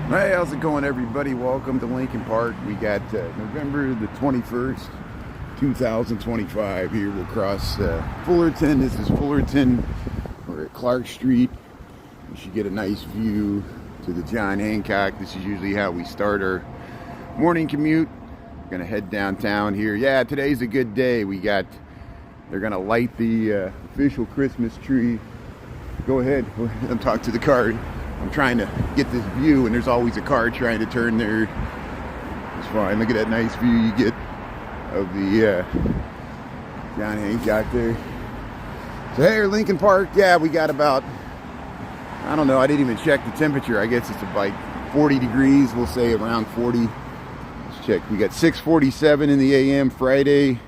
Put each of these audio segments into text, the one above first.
Hey, how's it going, everybody? Welcome to Lincoln Park. We got November the 21st, 2025. Here we'll cross Fullerton. This is Fullerton. We're at Clark Street. You should get a nice view to the John Hancock. This is usually how we start our morning commute. We're gonna head downtown here. Yeah, today's a good day. They're gonna light the official Christmas tree. Go ahead. I'm talking to the car. I'm trying to get this view, and there's always a car trying to turn there. It's fine. Look at that nice view you get of the John Hancock there. So hey, Lincoln Park. Yeah, we got about, I don't know, I didn't even check the temperature. I guess it's like 40 degrees. We'll say around 40. Let's check. We got 6:47 in the a.m. Friday,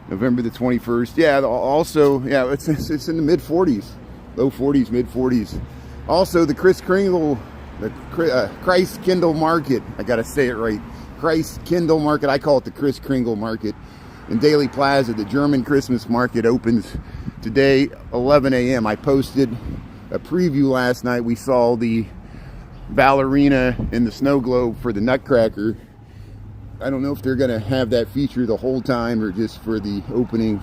November the 21st. Yeah, also, yeah, it's in the mid 40s, low 40s, mid 40s. Also, the Christ Kindle Market. I gotta say it right. Christ Kindle Market. I call it the Chris Kringle Market in Daily Plaza. The German Christmas market opens today, 11 a.m. I posted a preview last night. We saw the ballerina in the snow globe for the Nutcracker. I don't know if they're gonna have that feature the whole time or just for the opening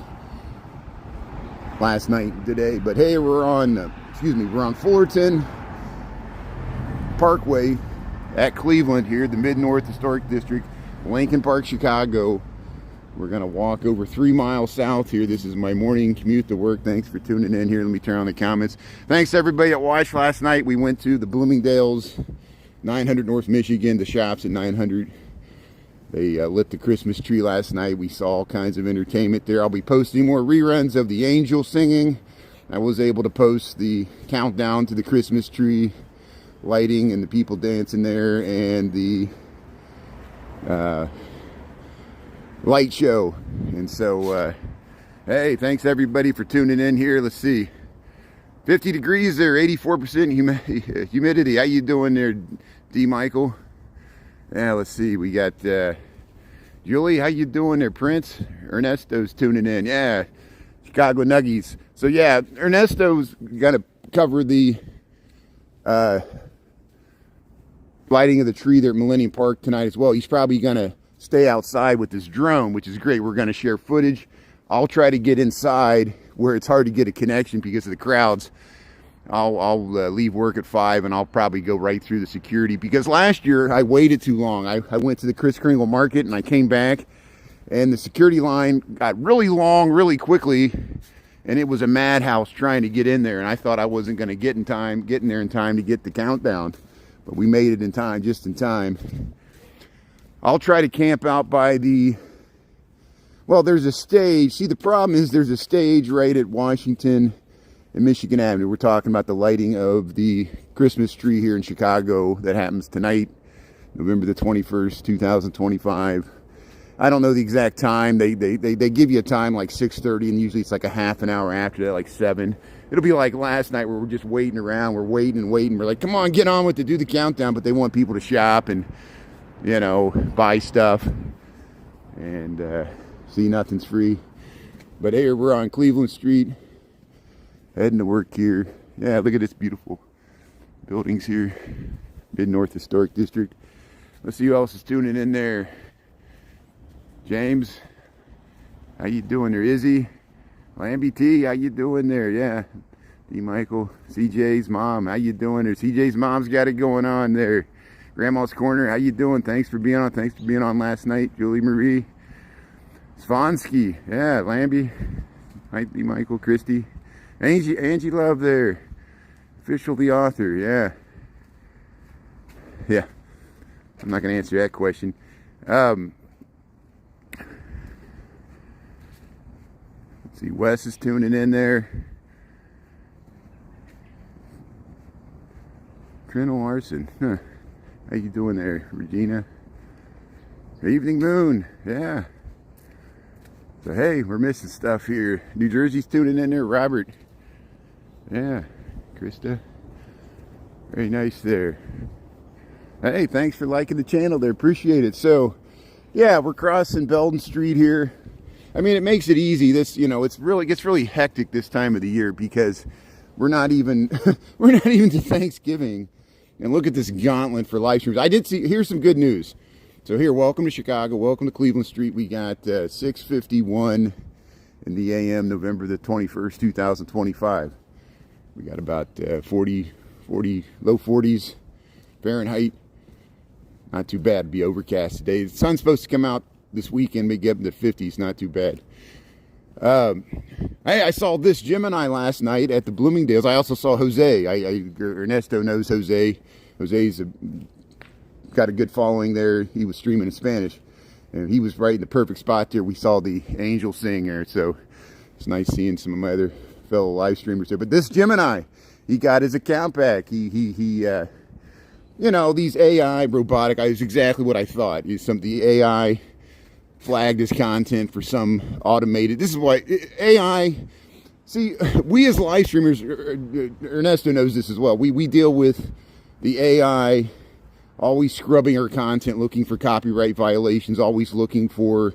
last night and today. But hey, we're on Fullerton Parkway at Cleveland here, the Mid-North Historic District, Lincoln Park, Chicago. We're gonna walk over 3 miles south here. This is my morning commute to work. Thanks for tuning in here. Let me turn on the comments. Thanks to everybody that watched last night. We went to the Bloomingdale's, 900 North Michigan, the shops at 900. They lit the Christmas tree last night. We saw all kinds of entertainment there. I'll be posting more reruns of the angel singing. I was able to post the countdown to the Christmas tree lighting and the people dancing there, and the light show. And so, hey, thanks everybody for tuning in here. Let's see, 50 degrees there, 84% humidity. How you doing there, D. Michael? Yeah, let's see. We got Julie. How you doing there, Prince? Ernesto's tuning in. Yeah, Chicago Nuggies. So yeah, Ernesto's gonna cover the lighting of the tree there at Millennium Park tonight as well. He's probably gonna stay outside with his drone, which is great. We're gonna share footage. I'll try to get inside where it's hard to get a connection because of the crowds. I'll leave work at 5 and I'll probably go right through the security, because last year I waited too long. I went to the Chris Kringle Market and I came back and the security line got really long really quickly, and it was a madhouse trying to get in there, and I thought I wasn't going to get in there in time to get the countdown, but we made it in time, just in time. I'll try to camp out by there's a stage. See, the problem is there's a stage right at Washington and Michigan Avenue. We're talking about the lighting of the Christmas tree here in Chicago that happens tonight, November the 21st, 2025. I don't know the exact time. They give you a time like 6:30, and usually it's like a half an hour after that, like 7. It'll be like last night where we're just waiting around. We're waiting and waiting. We're like, come on, get on with it, do the countdown. But they want people to shop and, you know, buy stuff. And see, nothing's free. But here we're on Cleveland Street, heading to work here. Yeah, look at this beautiful buildings here, Mid-North Historic District. Let's see who else is tuning in there. James, how you doing there? Izzy, Lambie T, how you doing there? Yeah, D. Michael, CJ's mom, how you doing there? CJ's mom's got it going on there. Grandma's Corner, how you doing? Thanks for being on. Thanks for being on last night. Julie Marie, Svonsky, yeah, Lambie, hi, D. Michael, Christy, Angie Love there. Official the author, yeah. Yeah, I'm not gonna answer that question. See, Wes is tuning in there. Colonel Larson, huh. How you doing there, Regina? Evening Moon, yeah. So hey, we're missing stuff here. New Jersey's tuning in there. Robert, yeah. Krista, very nice there. Hey, thanks for liking the channel there. Appreciate it. So, yeah, we're crossing Belden Street here. I mean, it makes it easy. This, you know, it gets really hectic this time of the year because we're not even to Thanksgiving, And look at this gauntlet for live streams. I did see, here's some good news. So here, welcome to Chicago, welcome to Cleveland Street. We got 6:51 in the AM, November the 21st, 2025. We got about 40, low 40s Fahrenheit. Not too bad. It'll be overcast today. The sun's supposed to come out this weekend, maybe up in the 50s. Not too bad. I saw this Gemini last night at the Bloomingdale's. I also saw Jose. Ernesto knows Jose. Jose's got a good following there. He was streaming in Spanish, and he was right in the perfect spot there. We saw the angel singer, so it's nice seeing some of my other fellow live streamers there. But this Gemini, he got his account back. You know, these AI robotic, is exactly what I thought. The AI flagged as content for some automated. This is why AI. See, we as live streamers, Ernesto knows this as well. We deal with the AI always scrubbing our content, looking for copyright violations, always looking for,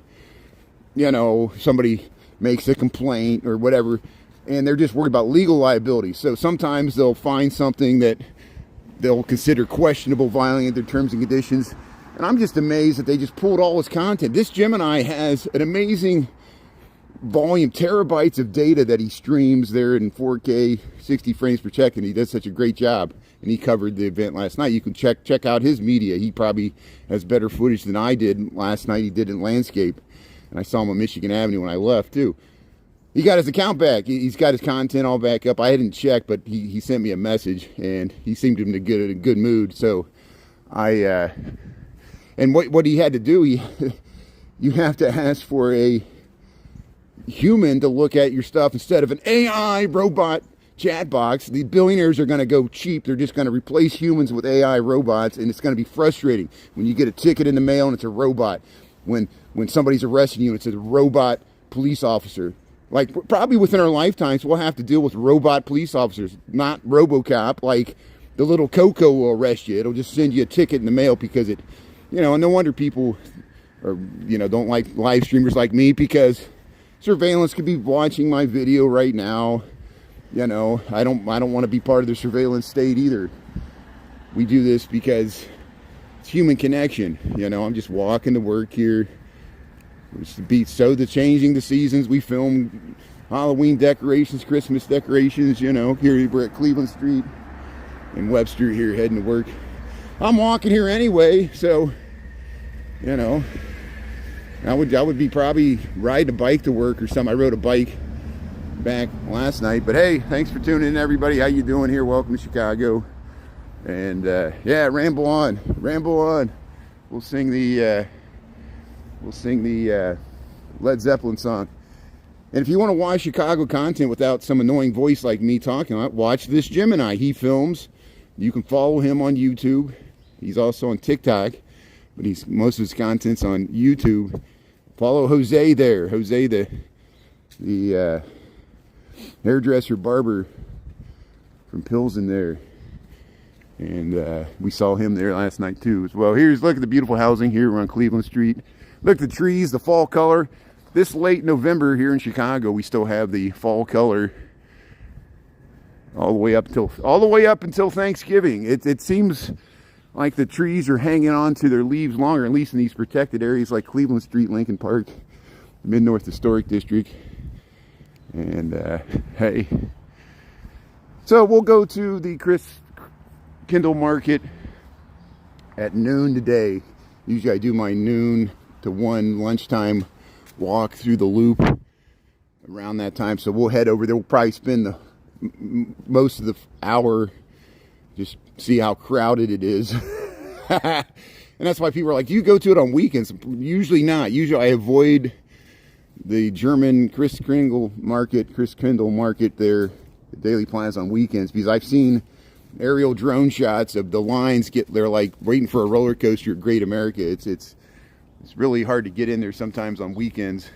you know, somebody makes a complaint or whatever, and they're just worried about legal liability. So sometimes they'll find something that they'll consider questionable, violating their terms and conditions. And I'm just amazed that they just pulled all his content. This Gemini has an amazing volume, terabytes of data that he streams there in 4K, 60 frames per second. He does such a great job. And he covered the event last night. You can check out his media. He probably has better footage than I did last night. He did in landscape. And I saw him on Michigan Avenue when I left, too. He got his account back. He's got his content all back up. I hadn't checked, but he sent me a message, and he seemed in a good mood. So and what he had to do, you have to ask for a human to look at your stuff instead of an AI robot chat box. The billionaires are going to go cheap. They're just going to replace humans with AI robots, and it's going to be frustrating when you get a ticket in the mail and it's a robot. When somebody's arresting you, it's a robot police officer. Like, probably within our lifetimes, we'll have to deal with robot police officers, not RoboCop. Like, the little Coco will arrest you. It'll just send you a ticket in the mail because it, you know, and no wonder people are, you know, don't like live streamers like me, because surveillance could be watching my video right now. You know, I don't want to be part of the surveillance state either. We do this because it's human connection. You know, I'm just walking to work here. Changing the seasons. We film Halloween decorations, Christmas decorations. You know, here we're at Cleveland Street and Webster here heading to work. I'm walking here anyway, so you know, I would be probably riding a bike to work or something. I rode a bike back last night. But hey, thanks for tuning in, everybody. How you doing here? Welcome to Chicago. And yeah, ramble on. We'll sing the Led Zeppelin song. And if you want to watch Chicago content without some annoying voice like me talking on it, watch this Gemini. He films. You can follow him on YouTube. He's also on TikTok, but most of his content's on YouTube. Follow Jose there. Jose, the hairdresser barber from Pilsen there. And we saw him there last night too as well. Look at the beautiful housing here on Cleveland Street. Look at the trees, the fall color. This late November here in Chicago, we still have the fall color all the way up until Thanksgiving. It seems like the trees are hanging on to their leaves longer, at least in these protected areas like Cleveland Street, Lincoln Park, Mid-North Historic District. And hey, so we'll go to the Kindle Market at noon today. Usually I do my noon to 1 lunchtime walk through the loop around that time, so we'll head over there. We'll probably spend most of the hour just see how crowded it is. And that's why people are like, do you go to it on weekends? Usually not. Usually I avoid the German Christkindl Market there, the Daily Plaza, on weekends, because I've seen aerial drone shots of the lines they're like waiting for a roller coaster at Great America. It's really hard to get in there sometimes on weekends.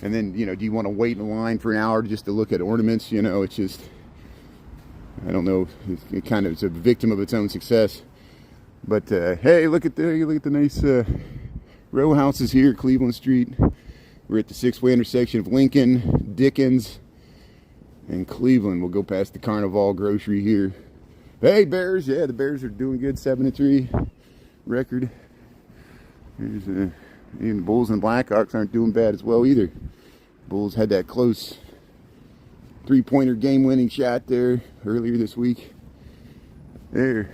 And then, you know, do you want to wait in line for an hour just to look at ornaments? You know, it's just, I don't know, it's a victim of its own success. But hey, look at the nice row houses here at Cleveland Street. We're at the six-way intersection of Lincoln, Dickens, and Cleveland. We'll go past the Carnival Grocery here. Hey, Bears. Yeah, the Bears are doing good. 7-3 record. Here's even the Bulls and Blackhawks aren't doing bad as well either. Bulls had that close three-pointer game-winning shot there earlier this week. There.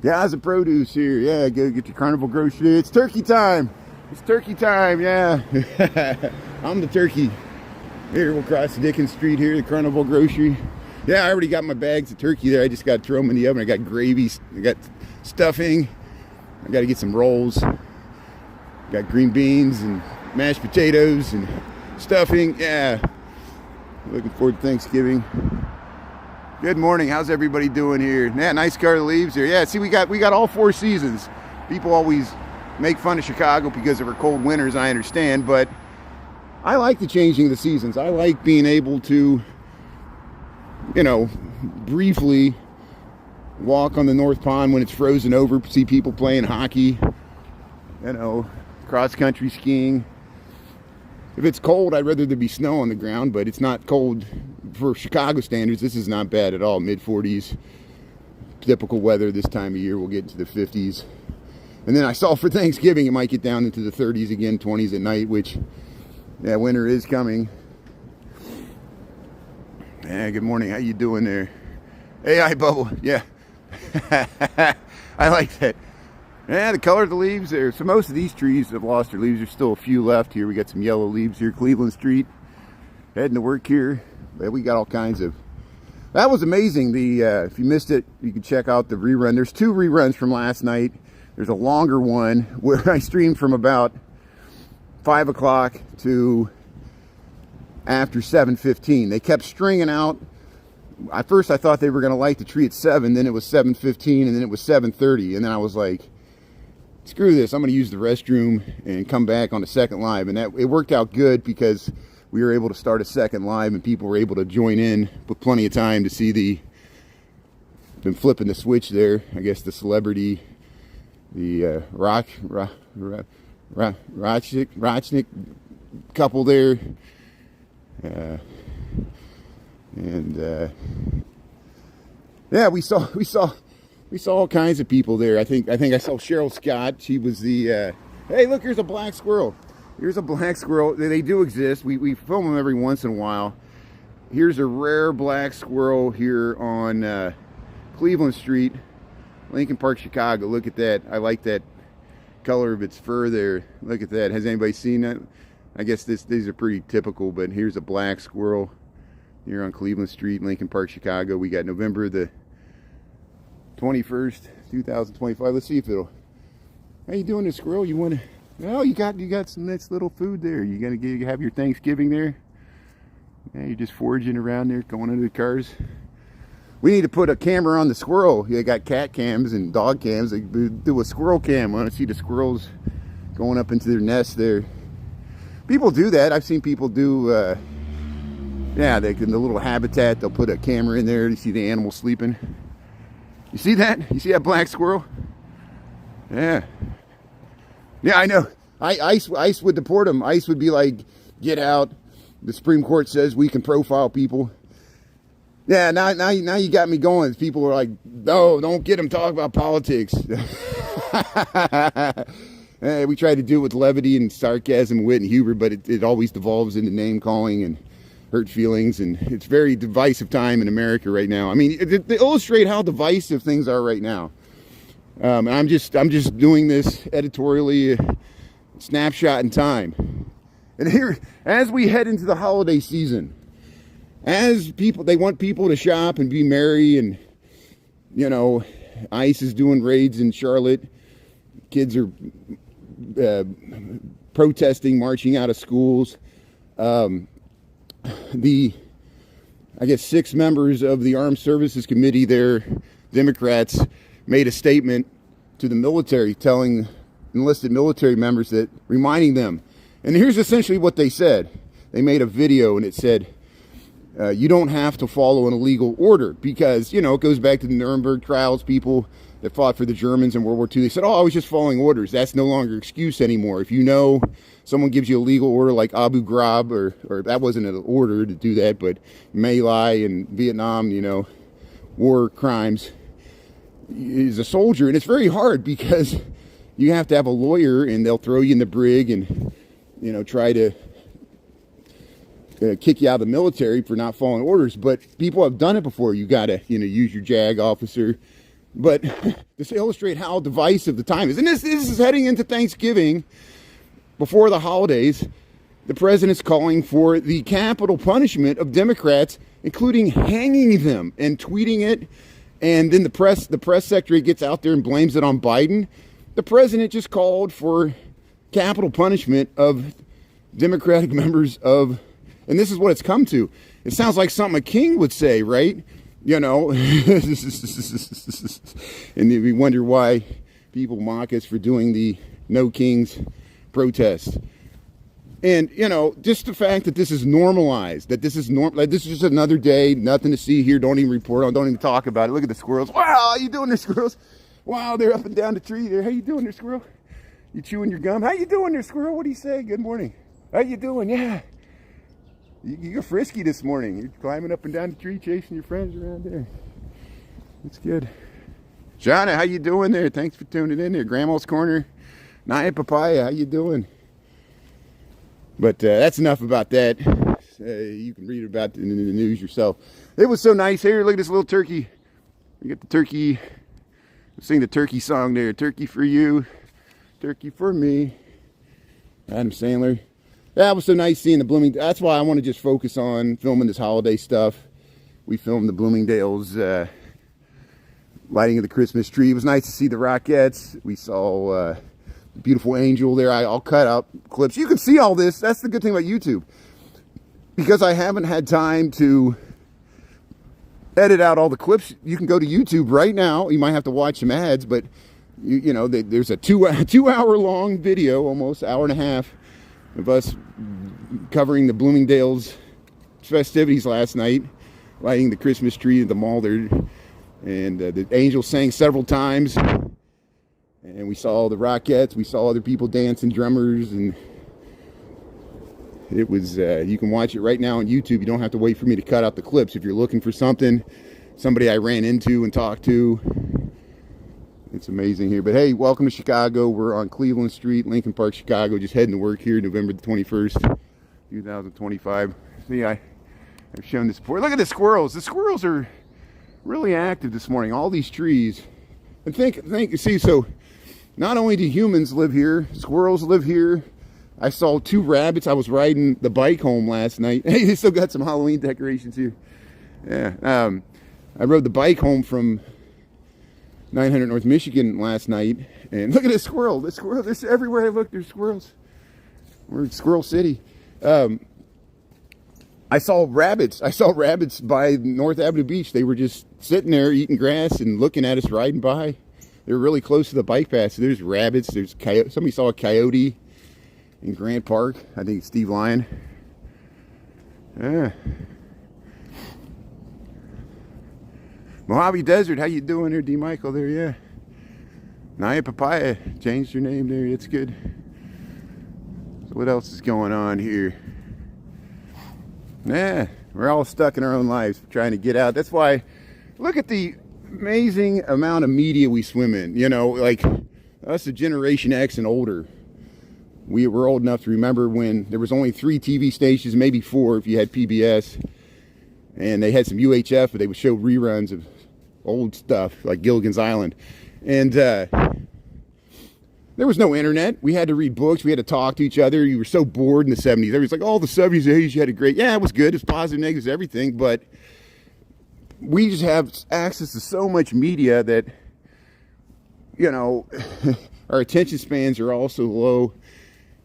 Guys of produce here. Yeah, go get your carnival grocery. It's turkey time. It's turkey time, yeah. I'm the turkey. Here, we'll cross Dickens Street here, the carnival grocery. Yeah, I already got my bags of turkey there. I just got to throw them in the oven. I got gravy, I got stuffing. I got to get some rolls. Got green beans and mashed potatoes and stuffing. Yeah, looking forward to Thanksgiving. Good morning. How's everybody doing here? Yeah, nice car of leaves here. Yeah, see, we got all 4 seasons. People always make fun of Chicago because of our cold winters. I understand, but I like the changing of the seasons. I like being able to, you know, briefly walk on the North Pond when it's frozen over, see people playing hockey, you know, cross-country skiing. If it's cold, I'd rather there be snow on the ground, but it's not cold for Chicago standards. This is not bad at all. Mid-40s, typical weather this time of year. We'll get into the 50s. And then I saw for Thanksgiving, it might get down into the 30s again, 20s at night, which, yeah, winter is coming. Yeah, good morning. How you doing there? AI Bubble. Yeah. I like that. Yeah, the color of the leaves there. So most of these trees have lost their leaves. There's still a few left here. We got some yellow leaves here. Cleveland Street. Heading to work here. But we got all kinds of... That was amazing. If you missed it, you can check out the rerun. There's 2 reruns from last night. There's a longer one where I streamed from about 5 o'clock to after 7:15. They kept stringing out. At first I thought they were going to light the tree at 7, then it was 7:15, and then it was 7:30. And then I was like, screw this, I'm going to use the restroom and come back on the second live. And that it worked out good because we were able to start a second live and people were able to join in with plenty of time to see been flipping the switch there. I guess the celebrity, the Rochnik couple there. Yeah, we saw all kinds of people there. I think I saw Cheryl Scott. She was the hey, look, here's a black squirrel. Here's a black squirrel. They do exist. We film them every once in a while. Here's a rare black squirrel here on Cleveland Street, Lincoln Park, Chicago. Look at that. I like that color of its fur there. Look at that. Has anybody seen that? I guess these are pretty typical, but here's a black squirrel here on Cleveland Street, Lincoln Park, Chicago. We got November the 21st, 2025. Let's see if it'll... How you doing, this squirrel? You want to... Oh, you got some nice little food there. You gonna have your Thanksgiving there? Yeah, you're just foraging around there, going under the cars. We need to put a camera on the squirrel. You got cat cams and dog cams. They do a squirrel cam. I want to see the squirrels going up into their nest there. People do that. I've seen people do, yeah, in the little habitat, they'll put a camera in there to see the animal sleeping. You see that? You see that black squirrel? Yeah. Yeah, I know. ICE would deport them. ICE would be like, get out. The Supreme Court says we can profile people. Yeah, now you got me going. People are like, no, don't get them talking about politics. We try to do it with levity and sarcasm, wit, and humor, but it always devolves into name calling and hurt feelings, and it's very divisive time in America right now. I mean, to illustrate how divisive things are right now. I'm just doing this editorially, snapshot in time. And here, as we head into the holiday season, as they want people to shop and be merry, and, you know, ICE is doing raids in Charlotte. Kids are protesting, marching out of schools. I guess 6 members of the Armed Services Committee there, Democrats, made a statement to the military telling enlisted military members that, reminding them, and here's essentially what they said. They made a video and it said, you don't have to follow an illegal order, because, you know, it goes back to the Nuremberg trials, people that fought for the Germans in World War II. They said, oh, I was just following orders. That's no longer an excuse anymore. If you know someone gives you a legal order like Abu Ghraib, or that wasn't an order to do that, but My Lai in Vietnam, you know, war crimes is a soldier. And it's very hard because you have to have a lawyer, and they'll throw you in the brig and, you know, try to kick you out of the military for not following orders. But people have done it before. You got to, you know, use your JAG officer. But just to illustrate how divisive the time is, and this is heading into Thanksgiving, before the holidays, the president's calling for the capital punishment of Democrats, including hanging them, and tweeting it. And then the press secretary gets out there and blames it on Biden. The president just called for capital punishment of Democratic members of, and this is what it's come to. It sounds like something a king would say, right? You know, and we wonder why people mock us for doing the No Kings protest. And, you know, just the fact that this is normalized, that this is like this is just another day, nothing to see here, don't even report on, don't even talk about it. Look at the squirrels. Wow, how you doing there, squirrels? Wow, they're up and down the tree there. How you doing there, squirrel? You chewing your gum? How you doing there, squirrel? What do you say? Good morning. How you doing? Yeah. You're frisky this morning. You're climbing up and down the tree, chasing your friends around there. That's good. Shauna, how you doing there? Thanks for tuning in there. Grandma's Corner. Naya Papaya, how you doing? But that's enough about that. You can read about it in the news yourself. It was so nice here. Look at this little turkey. We got the turkey. Sing the turkey song there. Turkey for you. Turkey for me. Adam Sandler. That was so nice seeing the Bloomingdale. That's why I want to just focus on filming this holiday stuff. We filmed the Bloomingdale's lighting of the Christmas tree. It was nice to see the Rockettes. We saw the beautiful angel there. I'll cut up clips. You can see all this. That's the good thing about YouTube. Because I haven't had time to edit out all the clips, you can go to YouTube right now. You might have to watch some ads, but you know, there's a two hour long video, almost hour and a half, of us covering the Bloomingdale's festivities last night, lighting the Christmas tree at the mall there, and the angels sang several times, and we saw the Rockettes, we saw other people dancing, drummers, and it was you can watch it right now on YouTube. You don't have to wait for me to cut out the clips. If you're looking for somebody I ran into and talked to, it's amazing here. But hey, welcome to Chicago. We're on Cleveland Street, Lincoln Park, Chicago. Just heading to work here, November the 21st, 2025. See, I've shown this before. Look at the squirrels. The squirrels are really active this morning. All these trees. And see, so not only do humans live here, squirrels live here. I saw 2 rabbits. I was riding the bike home last night. Hey, they still got some Halloween decorations here. Yeah. I rode the bike home from 900 North Michigan last night, and look at this squirrel. This squirrel, there's everywhere I look, there's squirrels. We're in Squirrel City. I saw rabbits. By North Avenue Beach. They were just sitting there eating grass and looking at us riding by. They were really close to the bike path. So there's rabbits. There's coyote. Somebody saw a coyote in Grant Park. I think it's Steve Lyon. Yeah. Mojave Desert, how you doing there, D. Michael there? Yeah. Naya Papaya changed her name there. It's good. So what else is going on here? Yeah, we're all stuck in our own lives trying to get out. That's why, look at the amazing amount of media we swim in. You know, like us, a Generation X and older. We were old enough to remember when there was only 3 TV stations, maybe 4 if you had PBS. And they had some UHF, but they would show reruns of old stuff like Gilligan's Island. And there was no internet. We had to read books. We had to talk to each other. You were so bored in the 70s. Everybody's like, oh, the 70s, 80s, you had a great... Yeah, it was good. It's positive, negatives, everything. But we just have access to so much media that, you know, our attention spans are also low.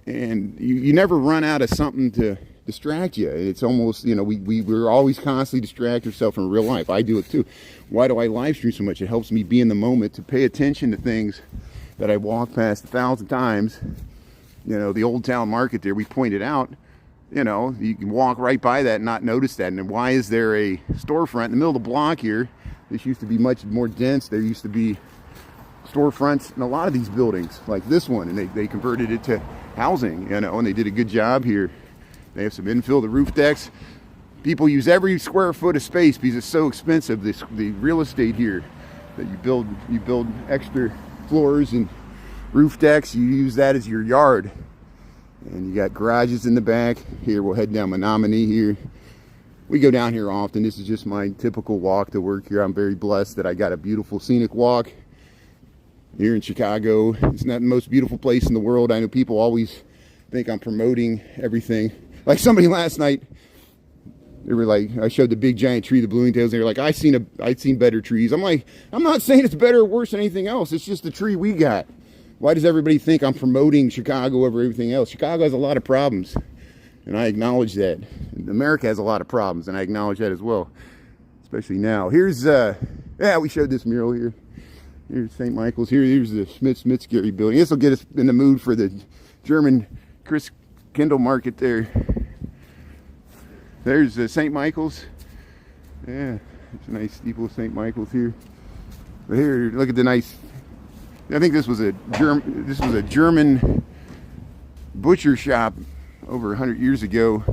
And you never run out of something to distract you. It's almost, you know, we're always constantly distract ourselves from real life. I do it too. Why do I live stream so much? It helps me be in the moment, to pay attention to things that I walk past 1,000 times. You know, the Old Town Market there, we pointed out, you know, you can walk right by that and not notice that. And why is there a storefront in the middle of the block here? This used to be much more dense. There used to be storefronts in a lot of these buildings, like this one, and they converted it to housing, you know, and they did a good job here. They have some infill, the roof decks. People use every square foot of space because it's so expensive. The real estate here that you build extra floors and roof decks. You use that as your yard, and you got garages in the back. Here we'll head down Menominee here. We go down here often. This is just my typical walk to work here. I'm very blessed that I got a beautiful scenic walk here in Chicago. It's not the most beautiful place in the world. I know people always think I'm promoting everything. Like somebody last night, they were like, I showed the big giant tree, the Bloomingdale's, and they were like, I'd seen better trees. I'm like, I'm not saying it's better or worse than anything else. It's just the tree we got. Why does everybody think I'm promoting Chicago over everything else? Chicago has a lot of problems, and I acknowledge that. America has a lot of problems, and I acknowledge that as well, especially now. Here's, yeah, we showed this mural here. Here's St. Michael's. Here's the Smith-Scary building. This will get us in the mood for the German Chris Kindle market there. There's St. Michael's. Yeah, it's a nice steeple of St. Michael's here. But here, look at the nice. I think this was a German butcher shop over 100 years ago.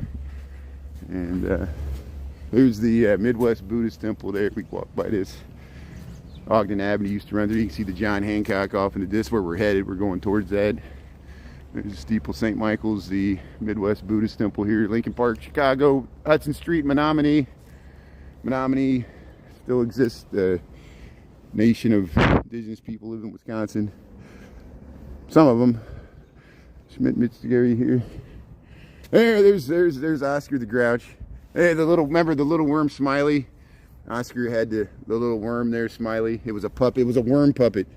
And there's the Midwest Buddhist temple there. We walk by this. Ogden Avenue used to run there. You can see the John Hancock off into this, where we're headed. We're going towards that. There's the steeple, St. Michael's, the Midwest Buddhist temple here, Lincoln Park, Chicago, Hudson Street, Menominee. Menominee still exists. The nation of indigenous people live in Wisconsin. Some of them. Schmidt-Mitzgary here. There's Oscar the Grouch. Hey, remember the little worm Smiley? Oscar had the little worm there, Smiley. It was a puppet. It was a worm puppet.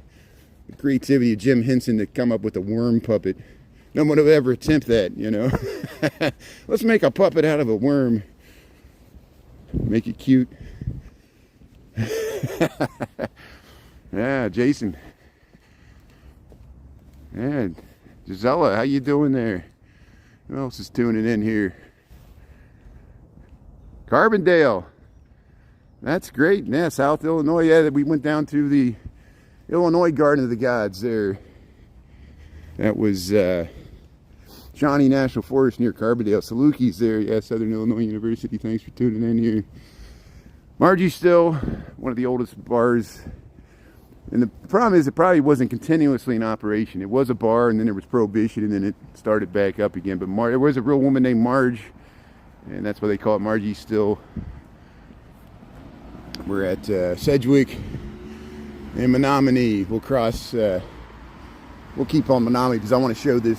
The creativity of Jim Henson to come up with a worm puppet. No one would ever attempt that, you know. Let's make a puppet out of a worm. Make it cute. Yeah, Jason. Yeah, Gisela, how you doing there? Who else is tuning in here? Carbondale. That's great. Yeah, South Illinois. Yeah, we went down to the Illinois Garden of the Gods there. That was Shawnee National Forest near Carbondale. Salukis there. Yeah, Southern Illinois University. Thanks for tuning in here. Margie Still, one of the oldest bars. And the problem is it probably wasn't continuously in operation. It was a bar, and then there was Prohibition, and then it started back up again. But there was a real woman named Marge, and that's why they call it Margie Still. We're at Sedgwick and Menominee. We'll cross, we'll keep on Menominee because I want to show this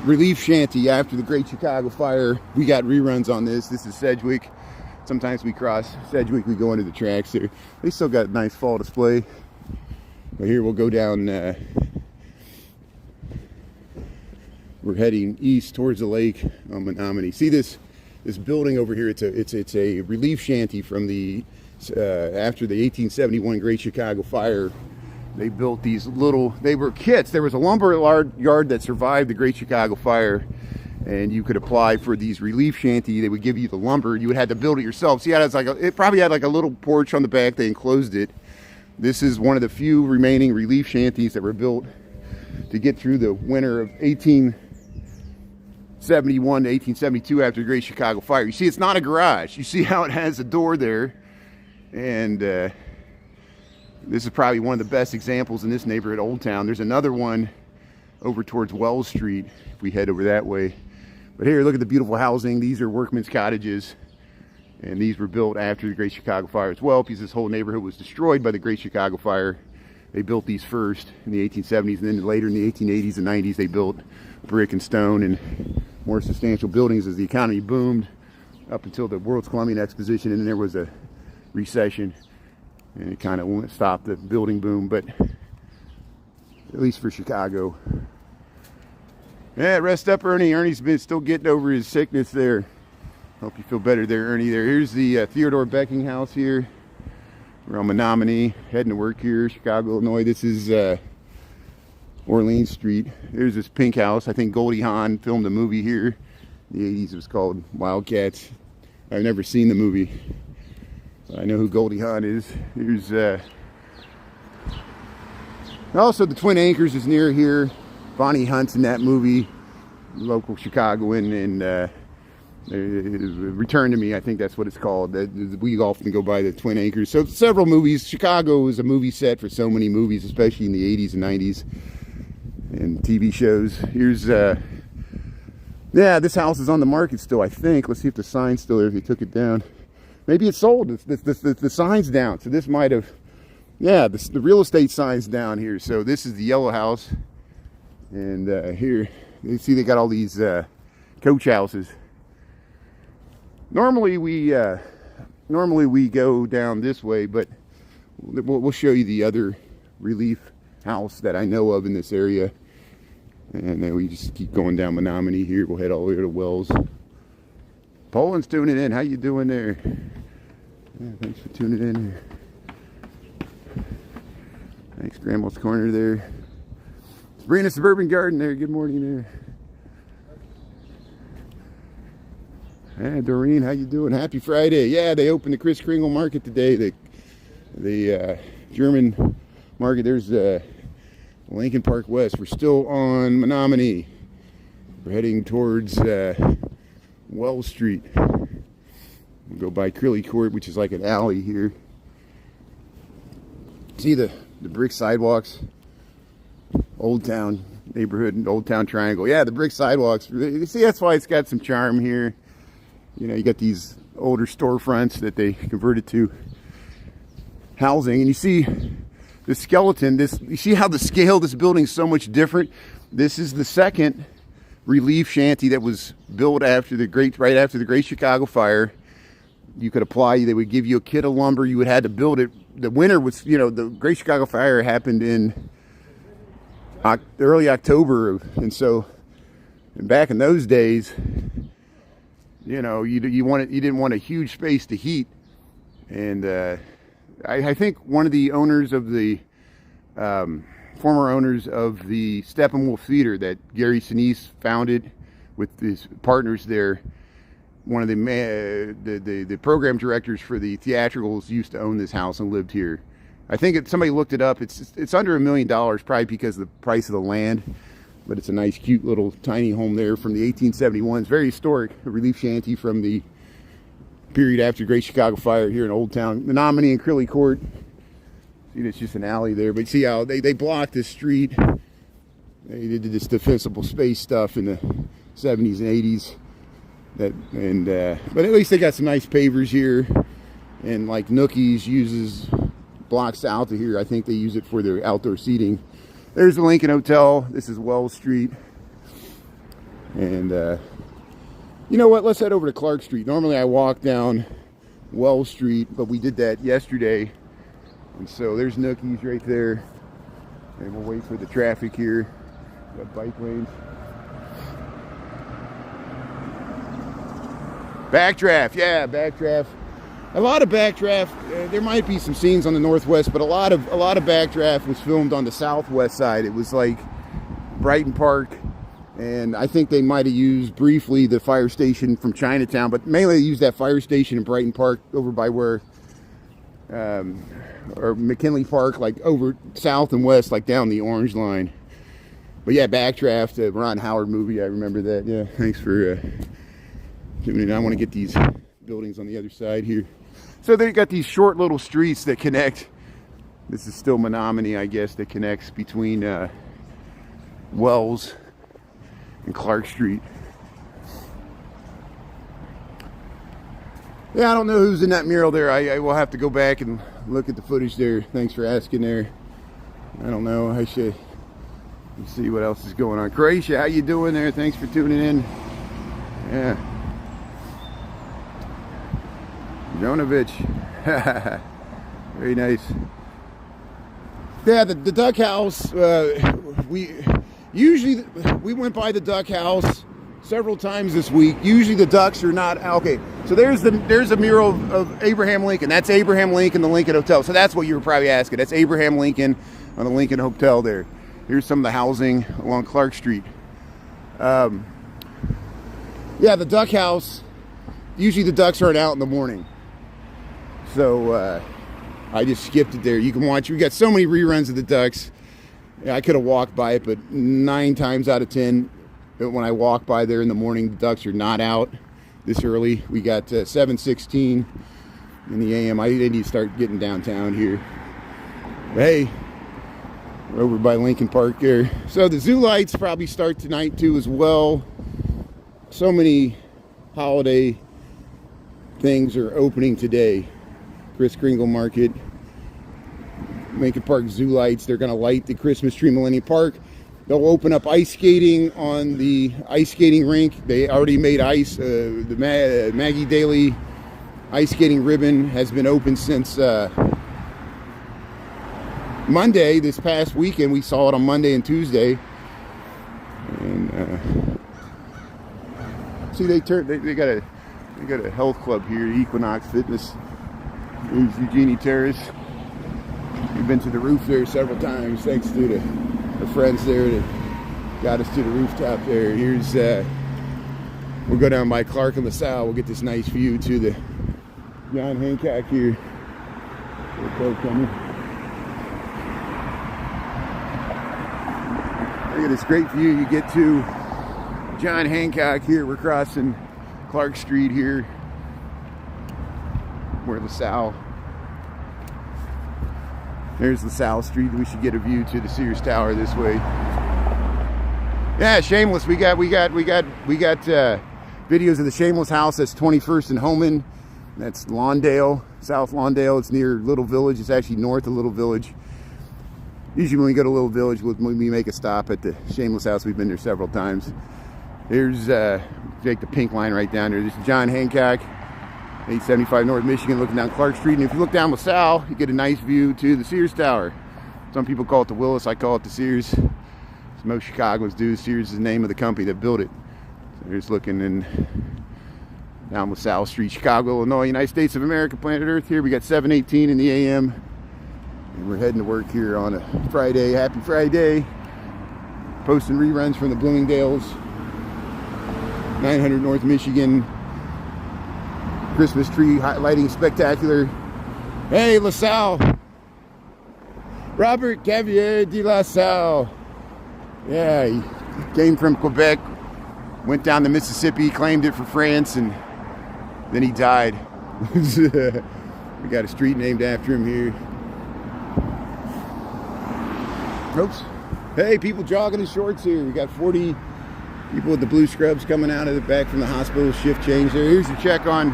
relief shanty after the Great Chicago Fire. We got reruns on this. This is Sedgwick. Sometimes we cross Sedgwick, we go into the tracks there. They still got a nice fall display. But here we'll go down, we're heading east towards the lake on Menominee. See this building over here? It's a relief shanty from the after the 1871 Great Chicago Fire. They built these they were kits. There was a lumber yard that survived the Great Chicago Fire, and you could apply for these relief shanty. They would give you the lumber. You would have to build it yourself. See, it probably had like a little porch on the back. They enclosed it. This is one of the few remaining relief shanties that were built to get through the winter of 1871 to 1872 after the Great Chicago Fire. You see, it's not a garage. You see how it has a door there, and this is probably one of the best examples in this neighborhood, Old Town. There's another one over towards Wells Street if we head over that way. But here, look at the beautiful housing. These are workmen's cottages, and these were built after the Great Chicago Fire as well, because this whole neighborhood was destroyed by the Great Chicago Fire. They built these first in the 1870s, and then later in the 1880s and 90s they built brick and stone and more substantial buildings as the economy boomed up until the World's Columbian Exposition, and then there was a recession and it kind of stopped the building boom, but at least for Chicago. Yeah, rest up, Ernie. Ernie's been still getting over his sickness there. Hope you feel better there, Ernie. Here's the Theodore Becking house here. We're on Menominee, heading to work here, Chicago, Illinois. This is Orleans Street. There's this pink house. I think Goldie Hawn filmed a movie here in the 80s. It was called Wildcats. I've never seen the movie, but I know who Goldie Hawn is. Here's also the Twin Anchors is near here. Bonnie Hunt's in that movie, local Chicagoan, and Return to Me, I think that's what it's called. We often go by the Twin Anchors. So several movies. Chicago is a movie set for so many movies, especially in the 80s and 90s and TV shows. Here's yeah, this house is on the market still, I think. Let's see if the sign's still there, if they took it down. Maybe it's sold. The sign's down. So this might have, yeah, the real estate sign's down here. So this is the yellow house. And here, you see they got all these coach houses. Normally we go down this way, but we'll show you the other relief house that I know of in this area. And then we just keep going down Menominee here. We'll head all the way to Wells. Poland's tuning in. How you doing there? Yeah, thanks for tuning in. Thanks, Grandma's Corner there. Sabrina Suburban Garden there. Good morning there. Hey, Doreen, how you doing? Happy Friday. Yeah, they opened the Kris Kringle Market today. The German market. There's Lincoln Park West. We're still on Menominee. We're heading towards Wells Street. We'll go by Crilly Court, which is like an alley here. See the brick sidewalks? Old Town neighborhood and Old Town Triangle. Yeah, the brick sidewalks. You see, that's why it's got some charm here. You know, you got these older storefronts that they converted to housing, and you see the skeleton. You see how the scale of this building is so much different. This is the second relief shanty that was built right after the Great Chicago Fire. You could apply. They would give you a kit of lumber. You would have to build it. The winter was, you know, the Great Chicago Fire happened in early October, and so back in those days, you know, you didn't want a huge space to heat, and I think one of the owners of the former owners of the Steppenwolf Theater that Gary Sinise founded with his partners there, one of the program directors for the theatricals used to own this house and lived here. I think somebody looked it up. It's under $1 million, probably because of the price of the land. But it's a nice, cute little tiny home there from the 1871s. It's very historic, a relief shanty from the period after the Great Chicago Fire here in Old Town. Menominee and Crilly Court. See, it's just an alley there. But see how they blocked this street. They did this defensible space stuff in the 70s and 80s. But at least they got some nice pavers here. And like Nookie's uses blocks south of here. I think they use it for their outdoor seating. There's the Lincoln Hotel. This is Wells Street. And you know what? Let's head over to Clark Street. Normally I walk down Wells Street, but we did that yesterday. And so there's Nookie's right there. And we'll wait for the traffic here. Got bike lanes. Backdraft, yeah, backdraft. A lot of backdraft. There might be some scenes on the northwest, but a lot of backdraft was filmed on the southwest side. It was like Brighton Park, and I think they might have used briefly the fire station from Chinatown, but mainly they used that fire station in Brighton Park over by where, or McKinley Park, like over south and west, like down the orange line. But yeah, backdraft, Ron Howard movie. I remember that. Yeah, thanks for tuning in. I want to get these buildings on the other side here. So they got these short little streets that connect. This is still Menominee, I guess, that connects between Wells and Clark Street. Yeah, I don't know who's in that mural there. I will have to go back and look at the footage there. Thanks for asking there. I don't know. I should see what else is going on. Croatia, how you doing there? Thanks for tuning in. Yeah. Jonovich. Very nice. Yeah, the duck house. We went by the duck house several times this week. Usually the ducks are not okay. So there's a mural of Abraham Lincoln. That's Abraham Lincoln, the Lincoln Hotel. So that's what you were probably asking. That's Abraham Lincoln on the Lincoln Hotel there. Here's some of the housing along Clark Street. Yeah, the duck house. Usually the ducks aren't out in the morning. So I just skipped it there. You can watch. We got so many reruns of the ducks. Yeah, I could have walked by it, but 9 times out of 10, when I walk by there in the morning, the ducks are not out. this early. We got 7:16 in the AM. I need to start getting downtown here. But hey, we're over by Lincoln Park there. So the zoo lights probably start tonight too as well. So many holiday things are opening today. Kris Kringle Market, Lincoln Park Zoo lights. They're going to light the Christmas tree, Millennium Park. They'll open up ice skating on the ice skating rink. They already made ice. The Maggie Daly ice skating ribbon has been open since Monday. This past weekend, we saw it on Monday and Tuesday. And see, they got a health club here, Equinox Fitness. Here's Eugenie Terrace. We've been to the roof there several times, thanks to the friends there that got us to the rooftop there. Here's we'll go down by Clark and LaSalle. We'll get this nice view to the John Hancock here. Look at this great view you get to John Hancock here. We're crossing Clark Street here. We're LaSalle. There's LaSalle Street. We should get a view to the Sears Tower this way. Yeah, Shameless. We got videos of the Shameless house. That's 21st and Homan. That's Lawndale, South Lawndale. It's near Little Village. It's actually north of Little Village. Usually when we go to Little Village, we make a stop at the Shameless house. We've been there several times. Here's take the pink line right down there. This is John Hancock, 875 North Michigan, looking down Clark Street. And if you look down LaSalle, you get a nice view to the Sears Tower. Some people call it the Willis. I call it the Sears. As most Chicagoans do. Sears is the name of the company that built it. So here's looking in down LaSalle Street, Chicago, Illinois, United States of America, planet Earth. Here we got 7:18 in the AM. And we're heading to work here on a Friday. Happy Friday. Posting reruns from the Bloomingdale's 900 North Michigan Christmas tree lighting spectacular. Hey, LaSalle. Robert Cavier de LaSalle. Yeah, he came from Quebec, went down the Mississippi, claimed it for France, and then he died. We got a street named after him here. Oops. Hey, people jogging in shorts here. We got 40 people with the blue scrubs coming out of the back from the hospital. Shift change there. Here's a check on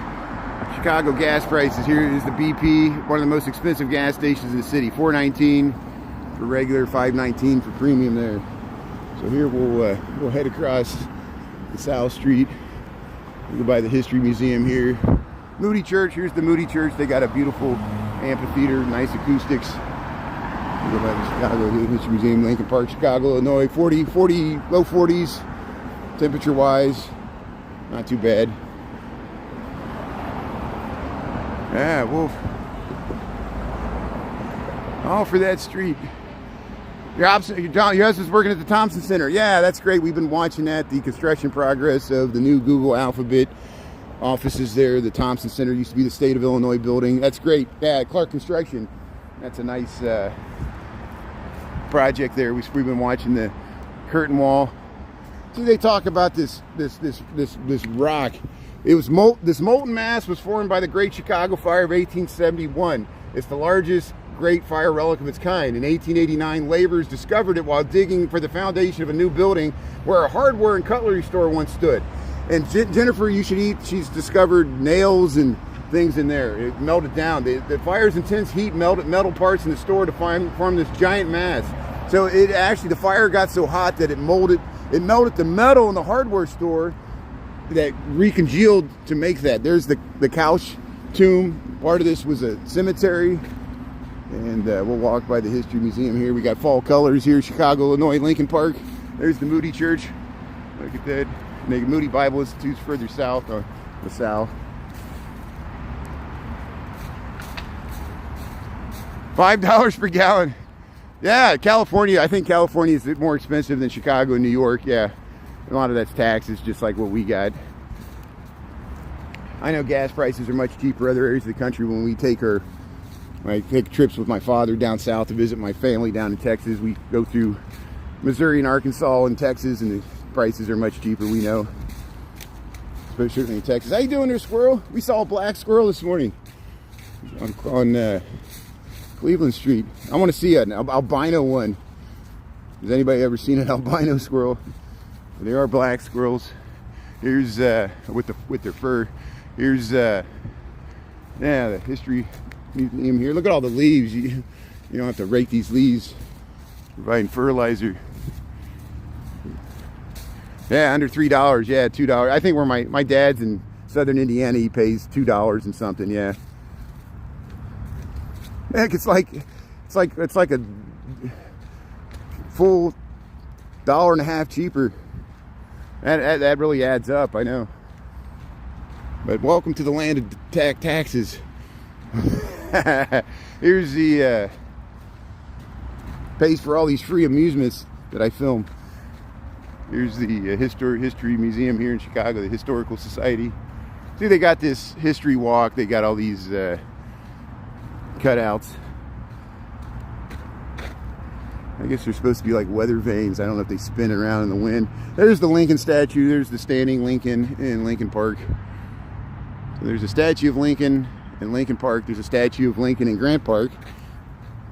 Chicago gas prices. Here is the BP, one of the most expensive gas stations in the city. $4.19 for regular, $5.19 for premium there. So here we'll head across the South Street. We'll go by the History Museum here. Moody Church. Here's the Moody Church. They got a beautiful amphitheater, nice acoustics. We'll go by the Chicago History Museum, Lincoln Park, Chicago, Illinois. 40, low 40s, temperature-wise. Not too bad. Yeah, Wolf. Oh, for that street. Your husband's working at the Thompson Center. Yeah, that's great. We've been watching that, the construction progress of the new Google Alphabet offices there. The Thompson Center used to be the State of Illinois building. That's great. Yeah, Clark Construction. That's a nice project there. We've been watching the curtain wall. See, they talk about this rock. It was this molten mass was formed by the Great Chicago Fire of 1871. It's the largest great fire relic of its kind. In 1889, laborers discovered it while digging for the foundation of a new building where a hardware and cutlery store once stood. And Jennifer, you should eat. She's discovered nails and things in there. It melted down. The fire's intense heat melted metal parts in the store to form this giant mass. So it actually, the fire got so hot that it melted the metal in the hardware store that recongealed to make that. There's the Couch tomb. Part of this was a cemetery. And we'll walk by the History Museum here. We got fall colors here, Chicago, Illinois, Lincoln Park. There's the Moody Church. Look at that. And the Moody Bible Institute's further south on the south. $5 per gallon. Yeah, California. I think California is more expensive than Chicago and New York. Yeah, a lot of that's taxes, just like what we got. I know gas prices are much cheaper in other areas of the country. When we take trips with my father down south to visit my family down in Texas, we go through Missouri and Arkansas and Texas, and the prices are much cheaper, we know. especially in Texas. How you doing there, squirrel? We saw a black squirrel this morning on Cleveland Street. I want to see an albino one. Has anybody ever seen an albino squirrel? They are black squirrels. Here's with their fur. Here's yeah, the history museum here. Look at all the leaves. You don't have to rake these leaves. Providing fertilizer. Yeah, under $3. Yeah, $2. I think where my dad's in southern Indiana, he pays $2 and something. Yeah. Heck, it's like a full $1.50 cheaper. That really adds up, I know. But welcome to the land of taxes. Here's the pays for all these free amusements that I film. Here's the history museum here in Chicago, the Historical Society. See, they got this history walk. They got all these cutouts. I guess they're supposed to be like weather vanes. I don't know if they spin around in the wind. There's the Lincoln statue. There's the standing Lincoln in Lincoln Park. So there's a statue of Lincoln in Lincoln Park. There's a statue of Lincoln in Grant Park.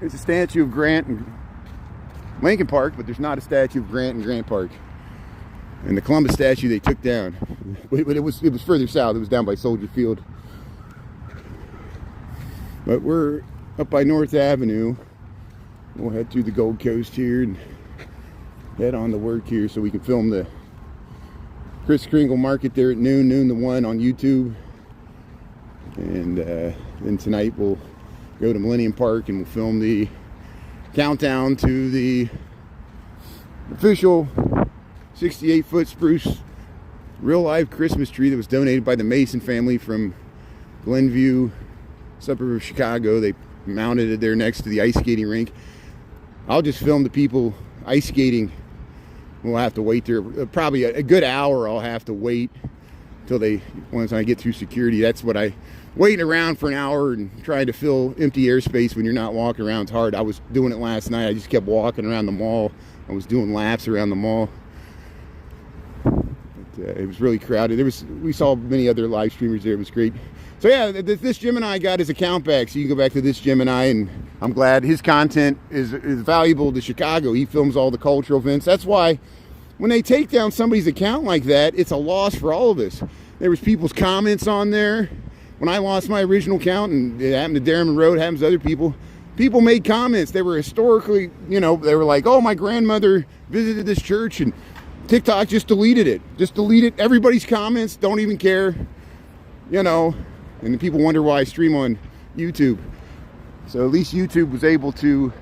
There's a statue of Grant in Lincoln Park, but there's not a statue of Grant in Grant Park. And the Columbus statue they took down. But it was further south. It was down by Soldier Field. But we're up by North Avenue. We'll head through the Gold Coast here and head on to work here so we can film the Kris Kringle Market there at noon to 1 on YouTube. And then tonight we'll go to Millennium Park and we'll film the countdown to the official 68-foot spruce real live Christmas tree that was donated by the Mason family from Glenview, suburb of Chicago. They mounted it there next to the ice skating rink. I'll just film the people ice skating. We'll have to wait there probably a good hour. I'll have to wait until once I get through security. That's what waiting around for an hour and trying to fill empty airspace when you're not walking around is hard. I was doing it last night. I just kept walking around the mall. I was doing laps around the mall. But, it was really crowded. We saw many other live streamers there. It was great. So yeah, this Gemini got his account back, so you can go back to this Gemini, and I'm glad his content is valuable to Chicago. He films all the cultural events. That's why when they take down somebody's account like that, it's a loss for all of us. There was people's comments on there. When I lost my original account, and it happened to Darren Road, happens to other people, people made comments. They were historically, they were like, oh, my grandmother visited this church, and TikTok just deleted it. Just deleted everybody's comments, don't even care, And the people wonder why I stream on YouTube. So at least YouTube was able to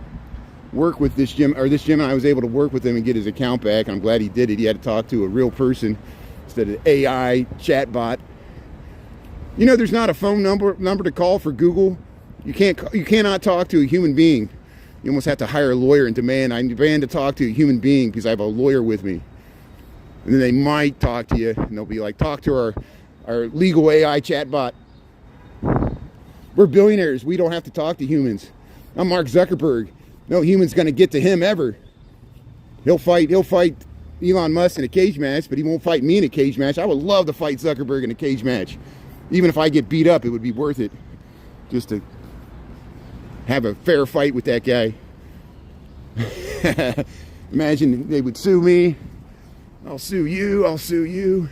work with this Gemini was able to work with him and get his account back. I'm glad he did it. He had to talk to a real person instead of AI chatbot. There's not a phone number to call for Google. You cannot talk to a human being. You almost have to hire a lawyer and demand to talk to a human being because I have a lawyer with me. And then they might talk to you and they'll be like, talk to our legal AI chatbot. We're billionaires. We don't have to talk to humans. I'm Mark Zuckerberg. No human's going to get to him ever. He'll fight Elon Musk in a cage match, but he won't fight me in a cage match. I would love to fight Zuckerberg in a cage match. Even if I get beat up, it would be worth it just to have a fair fight with that guy. Imagine they would sue me. I'll sue you. I'll sue you.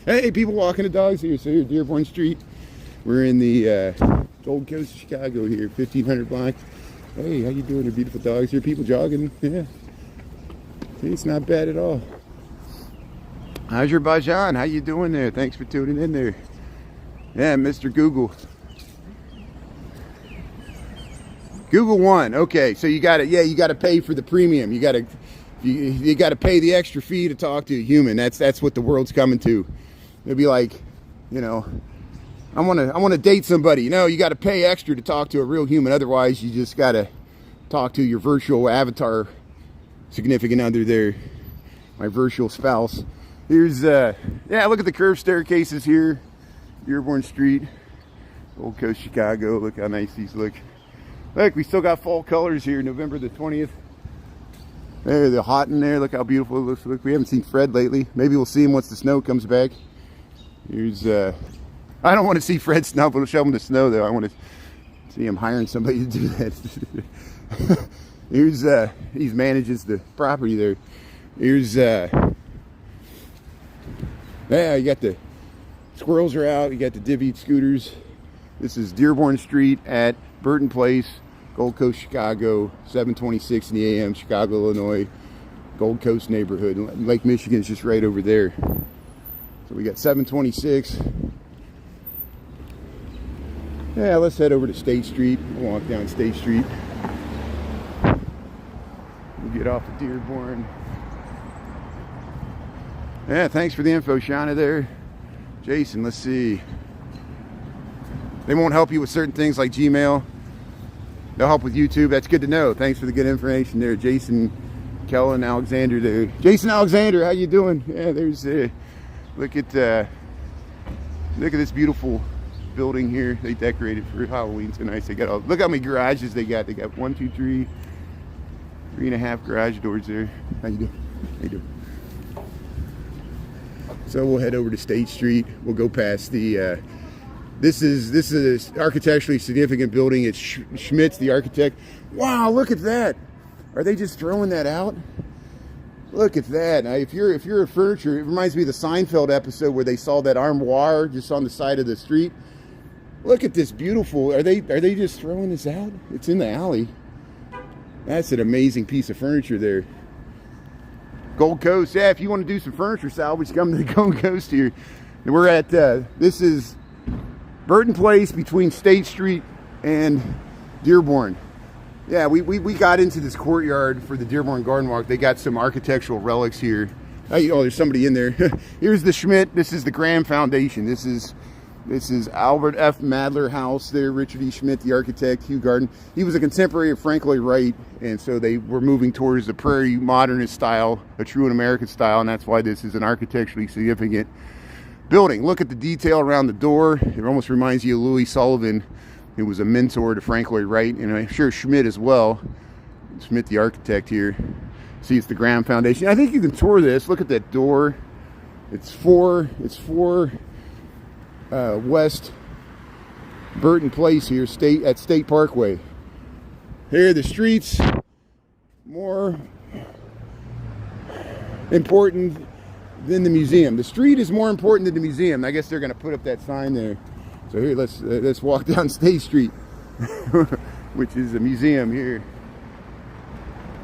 Hey, people walking the dogs here. So here, Dearborn Street. We're in the Gold Coast of Chicago here, 1500 block. Hey, how you doing? There beautiful dogs here. People jogging. Yeah. See, it's not bad at all. How's your Bajan? How you doing there? Thanks for tuning in there. Yeah, Mr. Google. Google One. Okay, so you got to pay for the premium. You got to pay the extra fee to talk to a human. That's what the world's coming to. It'll be like, I want to date somebody. No, you got to pay extra to talk to a real human. Otherwise, you just got to talk to your virtual avatar significant other there, my virtual spouse. Here's look at the curved staircases here, Dearborn Street, Gold Coast, Chicago. Look how nice these look. Look, we still got fall colors here, November the 20th. There, they're hot in there. Look how beautiful it looks. Look, we haven't seen Fred lately. Maybe we'll see him once the snow comes back. Here's, I don't want to see Fred shovel the snow though. I want to see him hiring somebody to do that. Here's, he manages the property there. Here's, yeah, you got the squirrels are out. You got the divvied scooters. This is Dearborn Street at Burton Place, Gold Coast, Chicago, 7:26 in the a.m., Chicago, Illinois, Gold Coast neighborhood. Lake Michigan is just right over there. So we got 726. Yeah, let's head over to State Street. We'll walk down State Street. We'll get off of Dearborn. Yeah, thanks for the info, Shauna there. Jason, let's see. They won't help you with certain things like Gmail. They'll help with YouTube. That's good to know. Thanks for the good information there. Jason, Kellen, Alexander there. Jason Alexander, how you doing? Yeah, there's look at this beautiful building here. They decorated for Halloween so nice. They got all, look how many garages they got. They got 1, 2, 3, 3.5 garage doors there. How you doing? How you doing? So we'll head over to State Street. We'll go past the this is an architecturally significant building. It's Schmidt's the architect. Wow, look at that. Are they just throwing that out? Look at that. Now, if you're a furniture, it reminds me of the Seinfeld episode where they saw that armoire just on the side of the street. Look at this beautiful. Are they just throwing this out? It's in the alley. That's an amazing piece of furniture there. Gold Coast. Yeah, if you want to do some furniture salvage, come to the Gold Coast here. And we're at this is Burton Place between State Street and Dearborn. Yeah, we got into this courtyard for the Dearborn Garden Walk. They got some architectural relics here. Oh, there's somebody in there. Here's the Schmidt. This is the Graham Foundation. This is Albert F. Madler House there. Richard E. Schmidt, the architect. Hugh Garden. He was a contemporary of Frank Lloyd Wright, and so they were moving towards the prairie modernist style, a true American style, and that's why this is an architecturally significant building. Look at the detail around the door. It almost reminds you of Louis Sullivan, who was a mentor to Frank Lloyd Wright, and I'm sure Schmidt as well. Schmidt, the architect here. See, it's the Graham Foundation. I think you can tour this. Look at that door. It's 4 West Burton Place here, at State Parkway. Here, the streets more important than the museum. The street is more important than the museum. I guess they're going to put up that sign there. So here, let's walk down State Street, which is a museum here.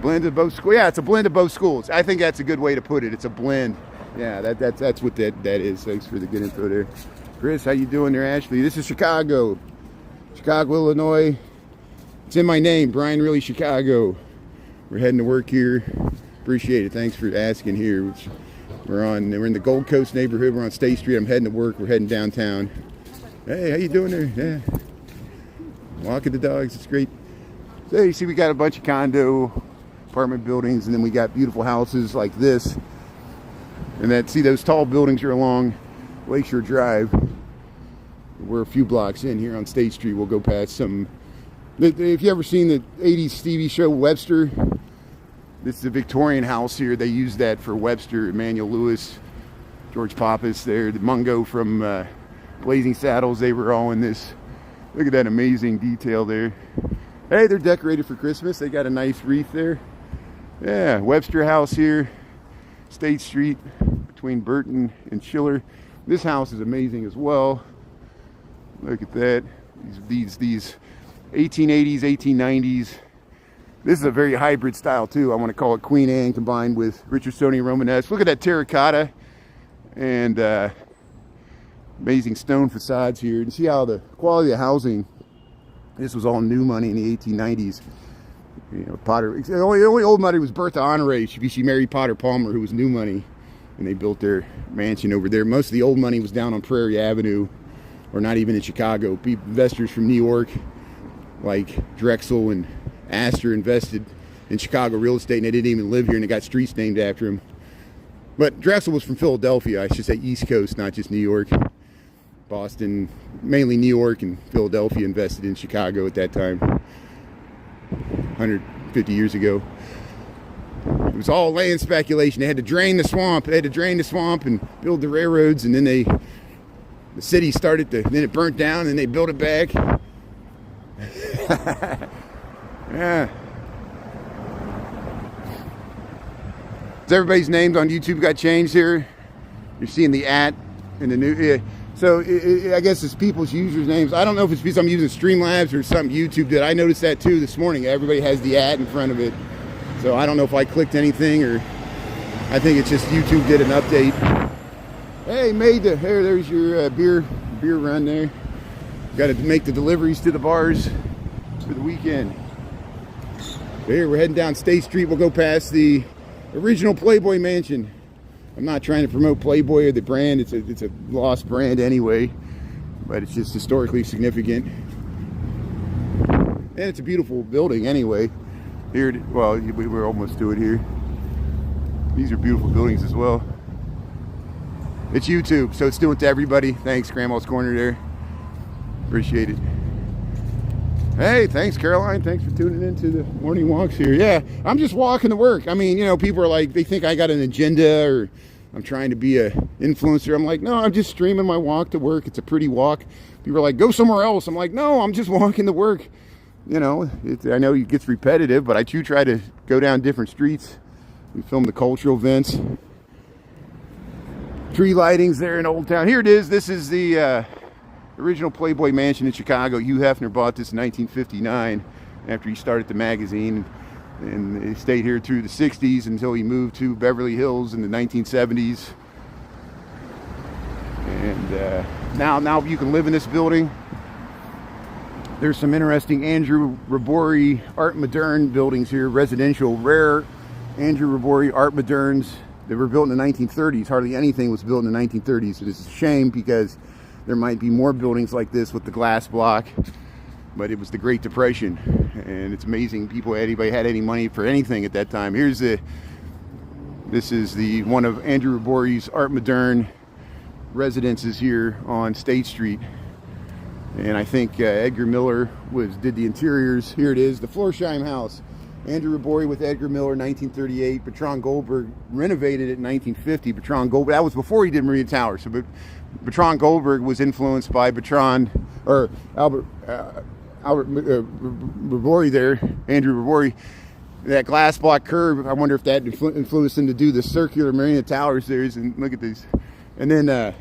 Blend of both schools. Yeah, it's a blend of both schools. I think that's a good way to put it. It's a blend. Yeah, that's what that is. Thanks for the good info there. Chris, how you doing there, Ashley? This is Chicago, Illinois. It's in my name, Brian Really Chicago. We're heading to work here. Appreciate it. Thanks for asking here. We're in the Gold Coast neighborhood. We're on State Street. I'm heading to work. We're heading downtown. Hey, how you doing there? Yeah. Walking the dogs. It's great. So you see we got a bunch of condo, apartment buildings, and then we got beautiful houses like this. And see those tall buildings are along Lakeshore Drive. We're a few blocks in here on State Street. We'll go past some. If you ever seen the 80s TV show Webster, this is a Victorian house here. They used that for Webster, Emmanuel Lewis, George Pappas there, the Mungo from Blazing Saddles. They were all in this. Look at that amazing detail there. Hey, they're decorated for Christmas. They got a nice wreath there. Yeah, Webster House here, State Street between Burton and Schiller. This house is amazing as well. Look at that. These 1880s, 1890s. This is a very hybrid style too. I want to call it Queen Anne combined with Richardsonian Romanesque. Look at that terracotta and amazing stone facades here. And see how the quality of housing. This was all new money in the 1890s. You know, Potter. The only old money was Bertha Honore. She married Potter Palmer, who was new money, and they built their mansion over there. Most of the old money was down on Prairie Avenue, or not even in Chicago. Investors from New York, like Drexel and Astor, invested in Chicago real estate, and they didn't even live here, and they got streets named after him. But Drexel was from Philadelphia. I should say East Coast, not just New York. Boston, mainly New York and Philadelphia invested in Chicago at that time, 150 years ago. It was all land speculation. They had to drain the swamp. They had to drain the swamp and build the railroads, and then the city started to, then it burnt down, and they built it back. Yeah. So everybody's names on YouTube got changed here. You're seeing the @ in the new. So I guess it's people's users' names. I don't know if it's because I'm using Streamlabs or something YouTube did. I noticed that too this morning. Everybody has the @ in front of it. So I don't know if I clicked anything, or I think it's just YouTube did an update. Hey, made the here. There's your beer run there. Got to make the deliveries to the bars for the weekend. Here we're heading down State Street. We'll go past the original Playboy Mansion. I'm not trying to promote Playboy or the brand. It's a lost brand anyway, but it's just historically significant, and it's a beautiful building anyway. Here, well, we're almost to it here. These are beautiful buildings as well. It's YouTube, so it's doing it to everybody. Thanks, Grandma's Corner there. Appreciate it. Hey, thanks, Caroline. Thanks for tuning in to the morning walks here. Yeah, I'm just walking to work. I mean, you know, people are like, they think I got an agenda or I'm trying to be a influencer. I'm like, no, I'm just streaming my walk to work. It's a pretty walk. People are like, go somewhere else. I'm like, no, I'm just walking to work. You know, I know it gets repetitive, but I do try to go down different streets. We film the cultural events. Tree lightings there in Old Town. Here it is. This is the original Playboy Mansion in Chicago. Hugh Hefner bought this in 1959 after he started the magazine, and he stayed here through the 60s until he moved to Beverly Hills in the 1970s. And now you can live in this building. There's some interesting Andrew Rabori Art Moderne buildings here, residential, rare Andrew Rabori Art Modernes. They were built in the 1930s. Hardly anything was built in the 1930s. It is a shame because there might be more buildings like this with the glass block, but it was the Great Depression, and it's amazing anybody had any money for anything at that time. This is the one of Andrew Rabori's Art Moderne residences here on State Street, and I think Edgar Miller did the interiors. Here it is, the Florsheim House. Andrew Rabori with Edgar Miller, 1938. Bertrand Goldberg renovated it in 1950. Bertrand Goldberg, that was before he did Marina Tower. So Bertrand Goldberg was influenced by Albert Rabori there, Andrew Rabori. That glass block curve, I wonder if that influenced him to do the circular Marina Towers there. And look at these. And then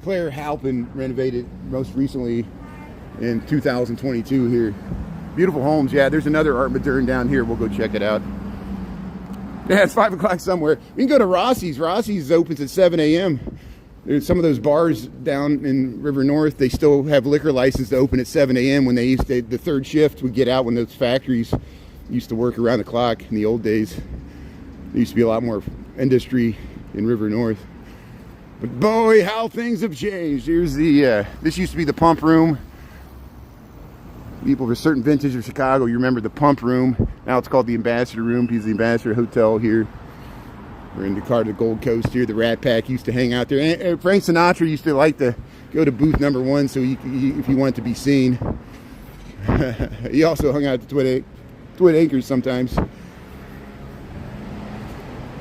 Claire Halpin renovated most recently in 2022 here. Beautiful homes. Yeah, there's another Art Moderne down here. We'll go check it out. Yeah, it's 5 o'clock somewhere. We can go to Rossi's. Rossi's opens at 7 a.m. There's some of those bars down in River North. They still have liquor license to open at 7 a.m. when the third shift would get out, when those factories used to work around the clock in the old days. There used to be a lot more industry in River North. But boy, how things have changed. Here's this used to be the pump room. People of a certain vintage of Chicago, you remember the pump room. Now it's called the Ambassador Room because the Ambassador Hotel here. We're in the car to the Gold Coast here. The Rat Pack used to hang out there. And Frank Sinatra used to like to go to booth number 1 so if he wanted to be seen. He also hung out at the Twin Acres sometimes.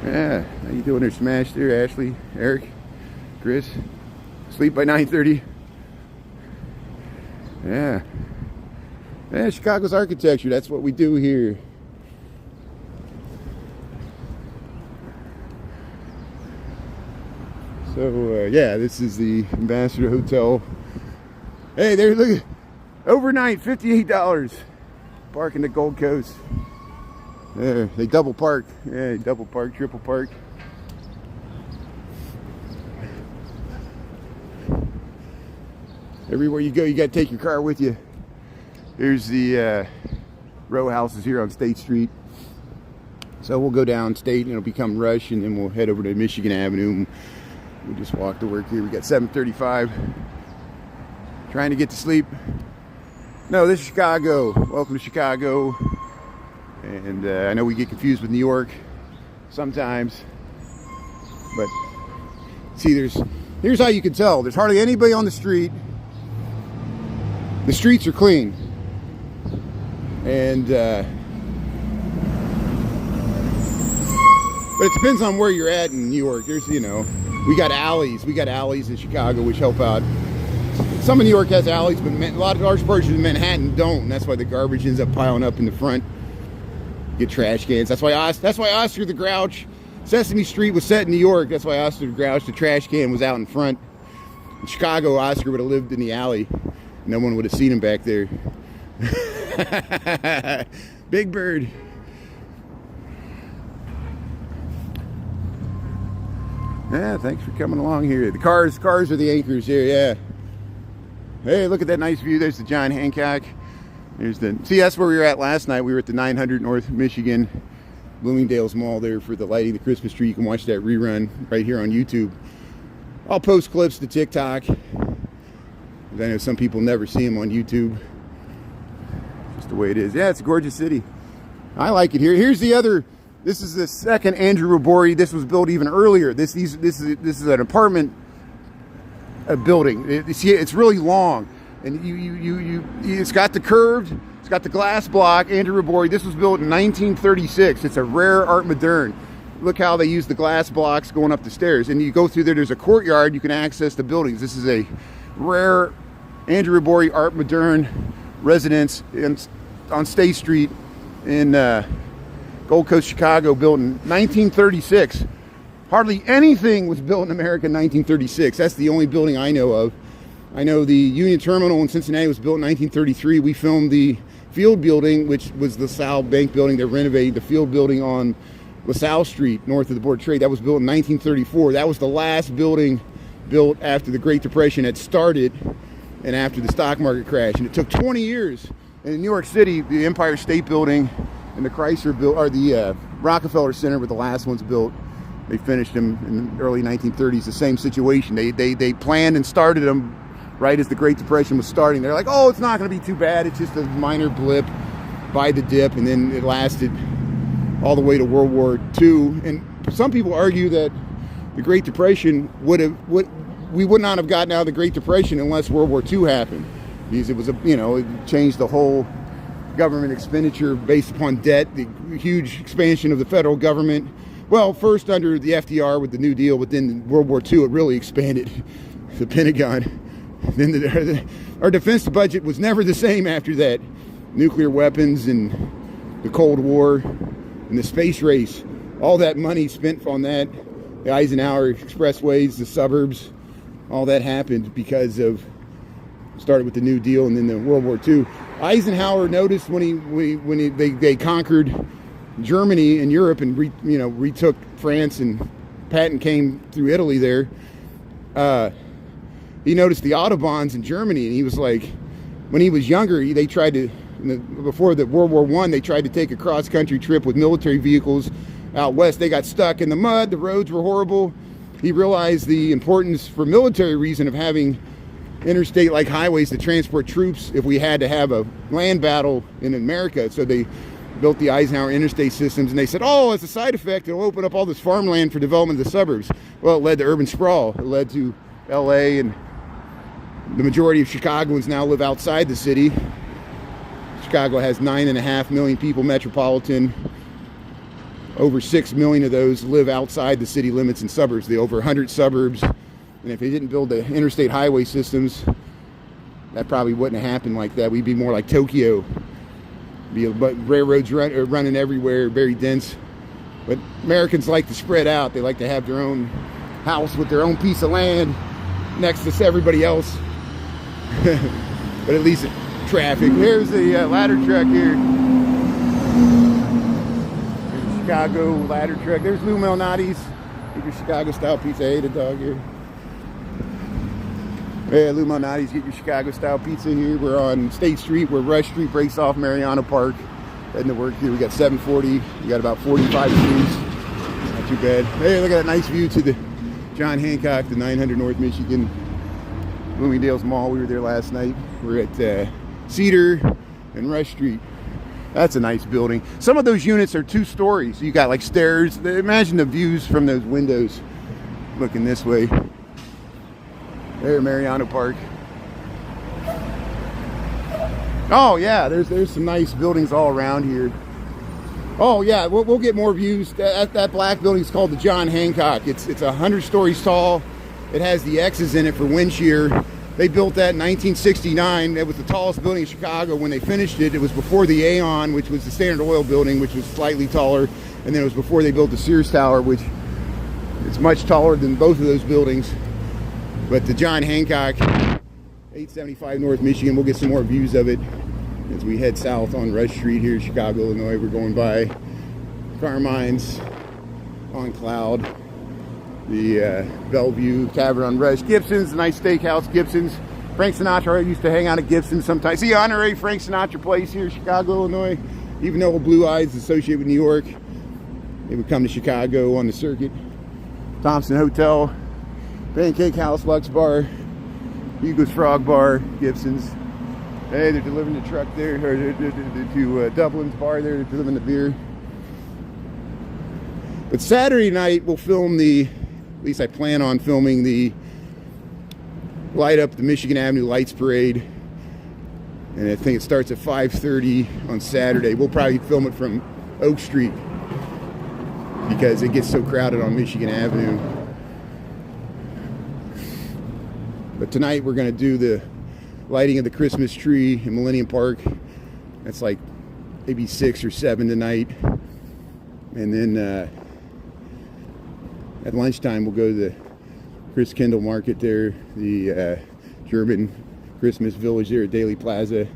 Yeah, how you doing there, Smash there, Ashley, Eric, Chris? Sleep by 9:30. Yeah. Yeah, Chicago's architecture, that's what we do here. So, yeah, this is the Ambassador Hotel. Hey, there, look, overnight, $58. Parking the Gold Coast. There, they double park. Yeah, double park, triple park. Everywhere you go, you got to take your car with you. Here's the row houses here on State Street. So we'll go down State and it'll become Rush, and then we'll head over to Michigan Avenue. We'll just walk to work here. We got 7:35. Trying to get to sleep. No, this is Chicago. Welcome to Chicago. And I know we get confused with New York sometimes. But see, here's how you can tell. There's hardly anybody on the street. The streets are clean. And But it depends on where you're at in New York. There's, you know, we got alleys. We got alleys in Chicago which help out. Some of New York has alleys, but a lot of large portions of Manhattan don't. And that's why the garbage ends up piling up in the front. Get trash cans. That's why Oscar the Grouch, Sesame Street was set in New York. That's why Oscar the Grouch, the trash can, was out in front. In Chicago, Oscar would have lived in the alley. No one would have seen him back there. Big Bird. Yeah, thanks for coming along here. The cars are the anchors here, yeah. Hey, look at that nice view. There's the John Hancock. There's the, see, that's where we were at last night. We were at the 900 North Michigan Bloomingdale's Mall there for the lighting the Christmas tree. You can watch that rerun right here on YouTube. I'll post clips to TikTok. I know some people never see them on YouTube. Just the way it is. Yeah, it's a gorgeous city. I like it here. Here's the other. This is the second Andrew Robori. This was built even earlier. This is an apartment building. It's really long, and it's got the curved. It's got the glass block. Andrew Robori. This was built in 1936. It's a rare art moderne. Look how they use the glass blocks going up the stairs. And you go through there. There's a courtyard. You can access the buildings. This is a rare Andrew Robori art moderne residence on State Street in Gold Coast, Chicago, built in 1936. Hardly anything was built in America in 1936. That's the only building I know of. I know the Union Terminal in Cincinnati was built in 1933. We filmed the Field Building, which was the LaSalle Bank building. They're renovating the Field Building on LaSalle Street, north of the Board of Trade. That was built in 1934. That was the last building built after the Great Depression had started and after the stock market crash. And it took 20 years. And in New York City, the Empire State Building and the Chrysler or the Rockefeller Center were the last ones built. They finished them in the early 1930s. The same situation. They planned and started them right as the Great Depression was starting. They're like, oh, it's not going to be too bad. It's just a minor blip by the dip, and then it lasted all the way to World War II. And some people argue that the Great Depression we would not have gotten out of the Great Depression unless World War II happened, because it was it changed the whole government expenditure based upon debt, the huge expansion of the federal government. Well, first under the FDR with the New Deal, but then World War II, it really expanded the Pentagon. Then our defense budget was never the same after that. Nuclear weapons and the Cold War and the space race, all that money spent on that, the Eisenhower expressways, the suburbs, all that happened because of, started with the New Deal and then the World War II. Eisenhower noticed when they conquered Germany and Europe and retook France, and Patton came through Italy there. He noticed the autobahns in Germany, and he was like, when he was younger, they tried to, before the World War I, they tried to take a cross-country trip with military vehicles out west. They got stuck in the mud. The roads were horrible. He realized the importance, for military reason, of having interstate like highways to transport troops if we had to have a land battle in America. So they built the Eisenhower interstate systems, and they said, oh, as a side effect, it'll open up all this farmland for development of the suburbs. Well, it led to urban sprawl. It led to LA, and the majority of Chicagoans now live outside the city. Chicago has 9.5 million people metropolitan. Over 6 million of those live outside the city limits and suburbs. They over 100 suburbs. And if they didn't build the interstate highway systems, that probably wouldn't have happened like that. We'd be more like Tokyo. But railroads running everywhere, very dense. But Americans like to spread out. They like to have their own house with their own piece of land next to everybody else. But at least traffic. There's the ladder truck here. There's a Chicago ladder truck. There's Lou Malnati's. Get your Chicago style pizza. Hey, the dog here. Yeah, Lou Malnati's. Get your Chicago style pizza here. We're on State Street, where Rush Street breaks off Mariana Park. Heading to work here. We got 740. We got about 45 degrees. Not too bad. Hey, look at that nice view to the John Hancock, the 900 North Michigan Bloomingdale's Mall. We were there last night. We're at Cedar and Rush Street. That's a nice building. Some of those units are 2 stories. You got like stairs. Imagine the views from those windows looking this way. There, Mariana Park. Oh yeah, there's some nice buildings all around here. Oh yeah, we'll get more views. That black building is called the John Hancock. It's 100 stories tall. It has the X's in it for wind shear. They built that in 1969. It was the tallest building in Chicago. When they finished it, it was before the Aon, which was the Standard Oil building, which was slightly taller, and then it was before they built the Sears Tower, which is much taller than both of those buildings. But the John Hancock, 875 North Michigan. We'll get some more views of it as we head south on Rush Street here in Chicago, Illinois. We're going by Carmine's, on Cloud, the Bellevue Tavern on Rush, Gibson's, the nice steakhouse, Gibson's. Frank Sinatra used to hang out at Gibson's sometimes. See, honorary Frank Sinatra place here in Chicago, Illinois. Even though Blue Eyes is associated with New York, they would come to Chicago on the circuit. Thompson Hotel, Pancake House, Lux Bar, Hugo's Frog Bar, Gibson's. Hey, they're delivering the truck there, or to Dublin's bar there, they're delivering the beer. But Saturday night, we'll film at least I plan on filming the light up the Michigan Avenue Lights Parade. And I think it starts at 5:30 on Saturday. We'll probably film it from Oak Street because it gets so crowded on Michigan Avenue. But tonight we're going to do the lighting of the Christmas tree in Millennium Park. That's like maybe 6 or 7 tonight. And then at lunchtime we'll go to the Chris Kendall Market there, the German Christmas village there at Daily Plaza.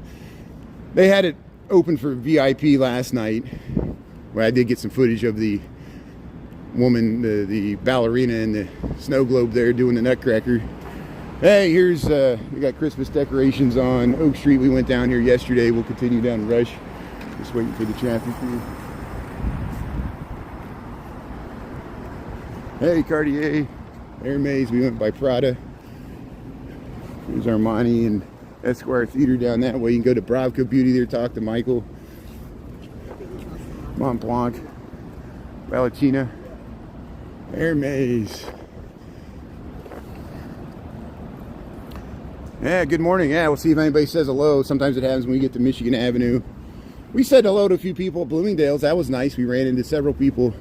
They had it open for VIP last night. Well, I did get some footage of the woman, the ballerina in the snow globe there doing the Nutcracker. Hey, here's, we got Christmas decorations on Oak Street. We went down here yesterday. We'll continue down Rush. Just waiting for the traffic here. Hey, Cartier, Hermes. We went by Prada. There's Armani and Esquire Theater down that way. You can go to Bravco Beauty there, talk to Michael. Montblanc, Valentino, Hermes. Yeah, good morning. Yeah, we'll see if anybody says hello. Sometimes it happens when we get to Michigan Avenue. We said hello to a few people at Bloomingdale's. That was nice. We ran into several people.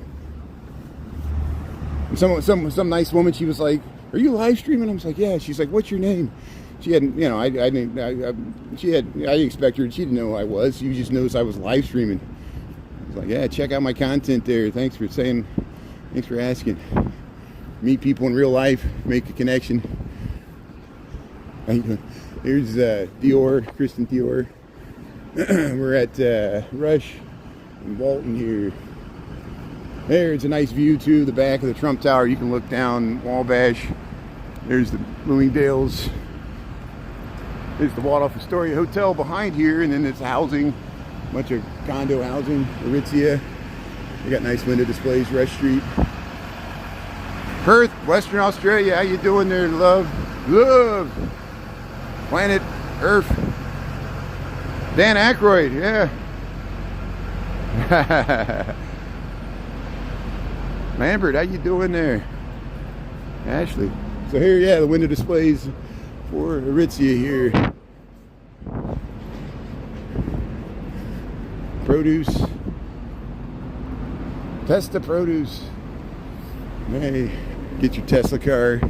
And some nice woman, she was like, "Are you live streaming?" I was like, "Yeah." She's like, "What's your name?" She hadn't, you know, I didn't expect her. She didn't know who I was. She just knows I was live streaming. I was like, "Yeah, check out my content there. Thanks for asking." Meet people in real life, make a connection. Here's Dior, Kristen Dior. We're at Rush and Walton here. There's a nice view too, the back of the Trump Tower. You can look down Wabash. There's the Bloomingdale's. There's the Waldorf Astoria Hotel behind here, and then it's housing, a bunch of condo housing, Aritzia. They got nice window displays, Rush Street. Perth, Western Australia, how you doing there, love? Love! Planet Earth. Dan Aykroyd, yeah. Lambert, how you doing there? Ashley. So here, yeah, the window displays for Aritzia here. Produce. Testa Produce. Hey, get your Tesla car.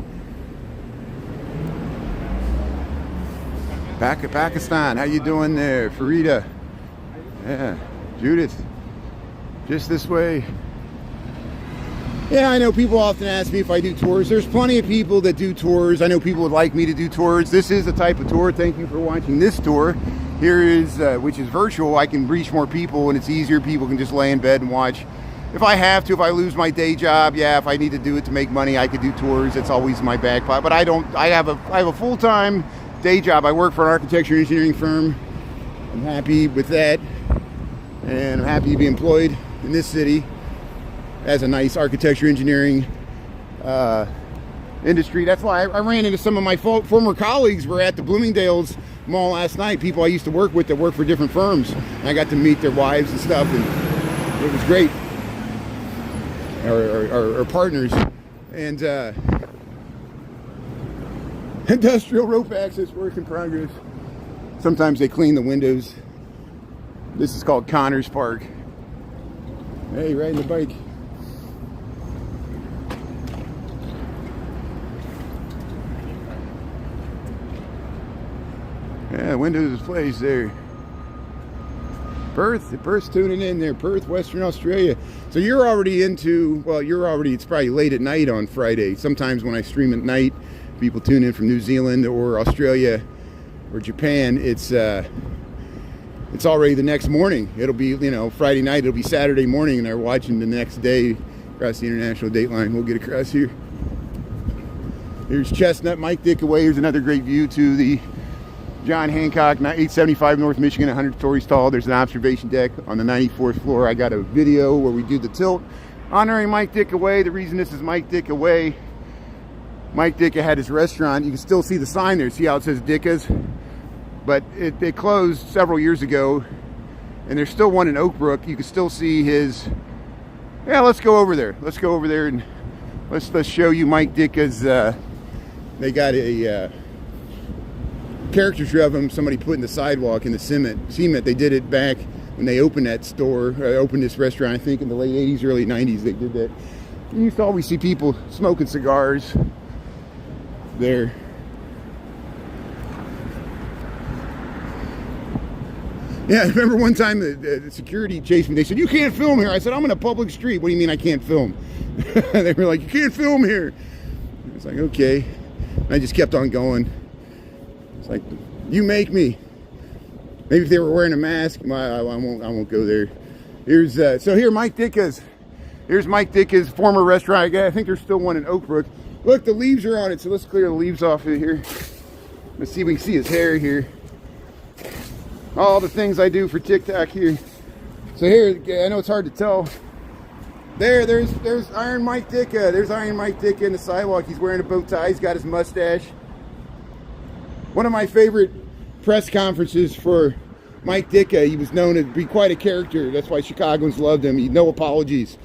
Pakistan, how you doing there? Farida. Yeah. Judith. Just this way. Yeah, I know people often ask me if I do tours. There's plenty of people that do tours. I know people would like me to do tours. This is the type of tour. Thank you for watching this tour. Here is, which is virtual. I can reach more people and it's easier. People can just lay in bed and watch. If I have to, if I lose my day job, yeah, if I need to do it to make money, I could do tours. It's always in my back pocket. But I have a full-time day job. I work for an architecture engineering firm. I'm happy with that. And I'm happy to be employed in this city as a nice architecture engineering industry. That's why I ran into some of my former colleagues were at the Bloomingdale's mall last night. People I used to work with that work for different firms. And I got to meet their wives and stuff, and it was great. Or partners. And industrial rope access work in progress. Sometimes they clean the windows. This is called Connors Park. Hey, riding the bike. Yeah, windows of place there. Perth's tuning in there. Perth, Western Australia. So you're already into, well, it's probably late at night on Friday. Sometimes when I stream at night, people tune in from New Zealand or Australia or Japan. It's already the next morning. It'll be, Friday night, it'll be Saturday morning, and they're watching the next day across the international date line. We'll get across here. Here's Chestnut, Mike Dick away. Here's another great view to the John Hancock, 875 North Michigan, 100 stories tall. There's an observation deck on the 94th floor. I got a video where we do the tilt honoring Mike Dick away. The reason this is Mike Dick away, Mike Dick had his restaurant. You can still see the sign there. See how it says Dicka's? But they closed several years ago, and there's still one in Oak Brook. You can still see his. Yeah, let's go over there. Let's go over there and let's show you Mike Dicka's. They got a caricature of him. Somebody put in the sidewalk in the cement. They did it back when they opened that store, opened this restaurant. I think in the late '80s, early '90s, they did that. You used to always see people smoking cigars there. Yeah, I remember one time the security chased me. They said, "You can't film here." I said, "I'm in a public street." "What do you mean I can't film?" They were like, "You can't film here." I was like, "Okay." And I just kept on going. It's like, you make me. Maybe if they were wearing a mask, I won't go there. Here's so here Mike Dicka's. Here's Mike Dicka's former restaurant. I think there's still one in Oak Brook. Look, the leaves are on it, so let's clear the leaves off of here. Let's see if we can see his hair here. All the things I do for TikTok here. So here, I know it's hard to tell. There's Iron Mike Dicka. There's Iron Mike Dicka in the sidewalk. He's wearing a bow tie. He's got his mustache. One of my favorite press conferences for Mike Dicka. He was known to be quite a character. That's why Chicagoans loved him. No apologies.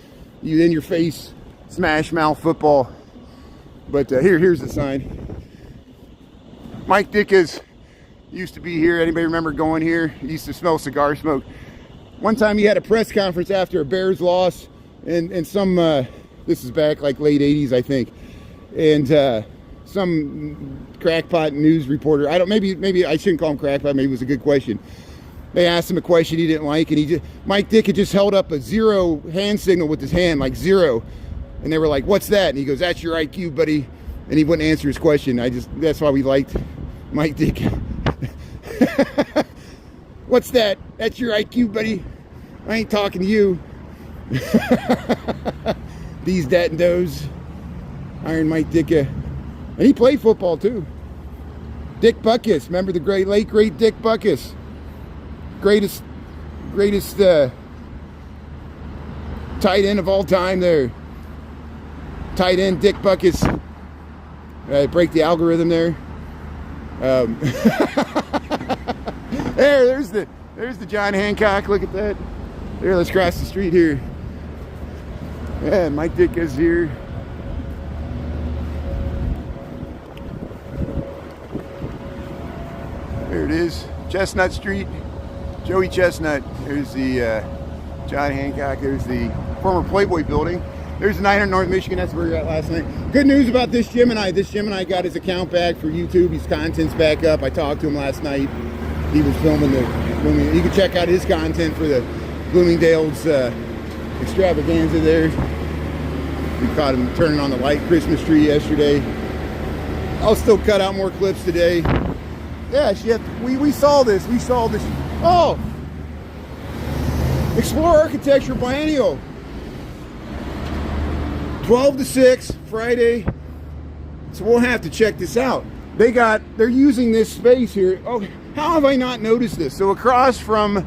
You in your face, smash mouth football. But here's the sign. Mike Dicka's used to be here. Anybody remember going here? He used to smell cigar smoke. One time he had a press conference after a Bears loss, and some this is back like late '80s, I think, and some crackpot news reporter. Maybe I shouldn't call him crackpot. Maybe it was a good question. They asked him a question he didn't like, and Mike Dick had just held up a zero hand signal with his hand, like zero, and they were like, "What's that?" And he goes, "That's your IQ, buddy," and he wouldn't answer his question. That's why we liked Mike Dick. "What's that? That's your IQ, buddy. I ain't talking to you." These, that, and those. Iron Mike Dicka. And he played football too. Dick Butkus. Remember the late great Dick Butkus? Greatest tight end of all time there. Tight end Dick Butkus. Break the algorithm there. There's the John Hancock. Look at that. There, let's cross the street here. Yeah, Mike Dick is here. There it is, Chestnut Street. Joey Chestnut. There's the John Hancock. There's the former Playboy building. There's the 900 North Michigan. That's where we were at last night. Good news about this Gemini. This Gemini got his account back for YouTube. His content's back up. I talked to him last night. He was filming you can check out his content for the Bloomingdale's extravaganza there. We caught him turning on the light Christmas tree yesterday. I'll still cut out more clips today. Yeah, we saw this. We saw this. Oh! Explore Architecture Biennial. 12 to 6, Friday. So we'll have to check this out. They're using this space here. Oh, how have I not noticed this? So across from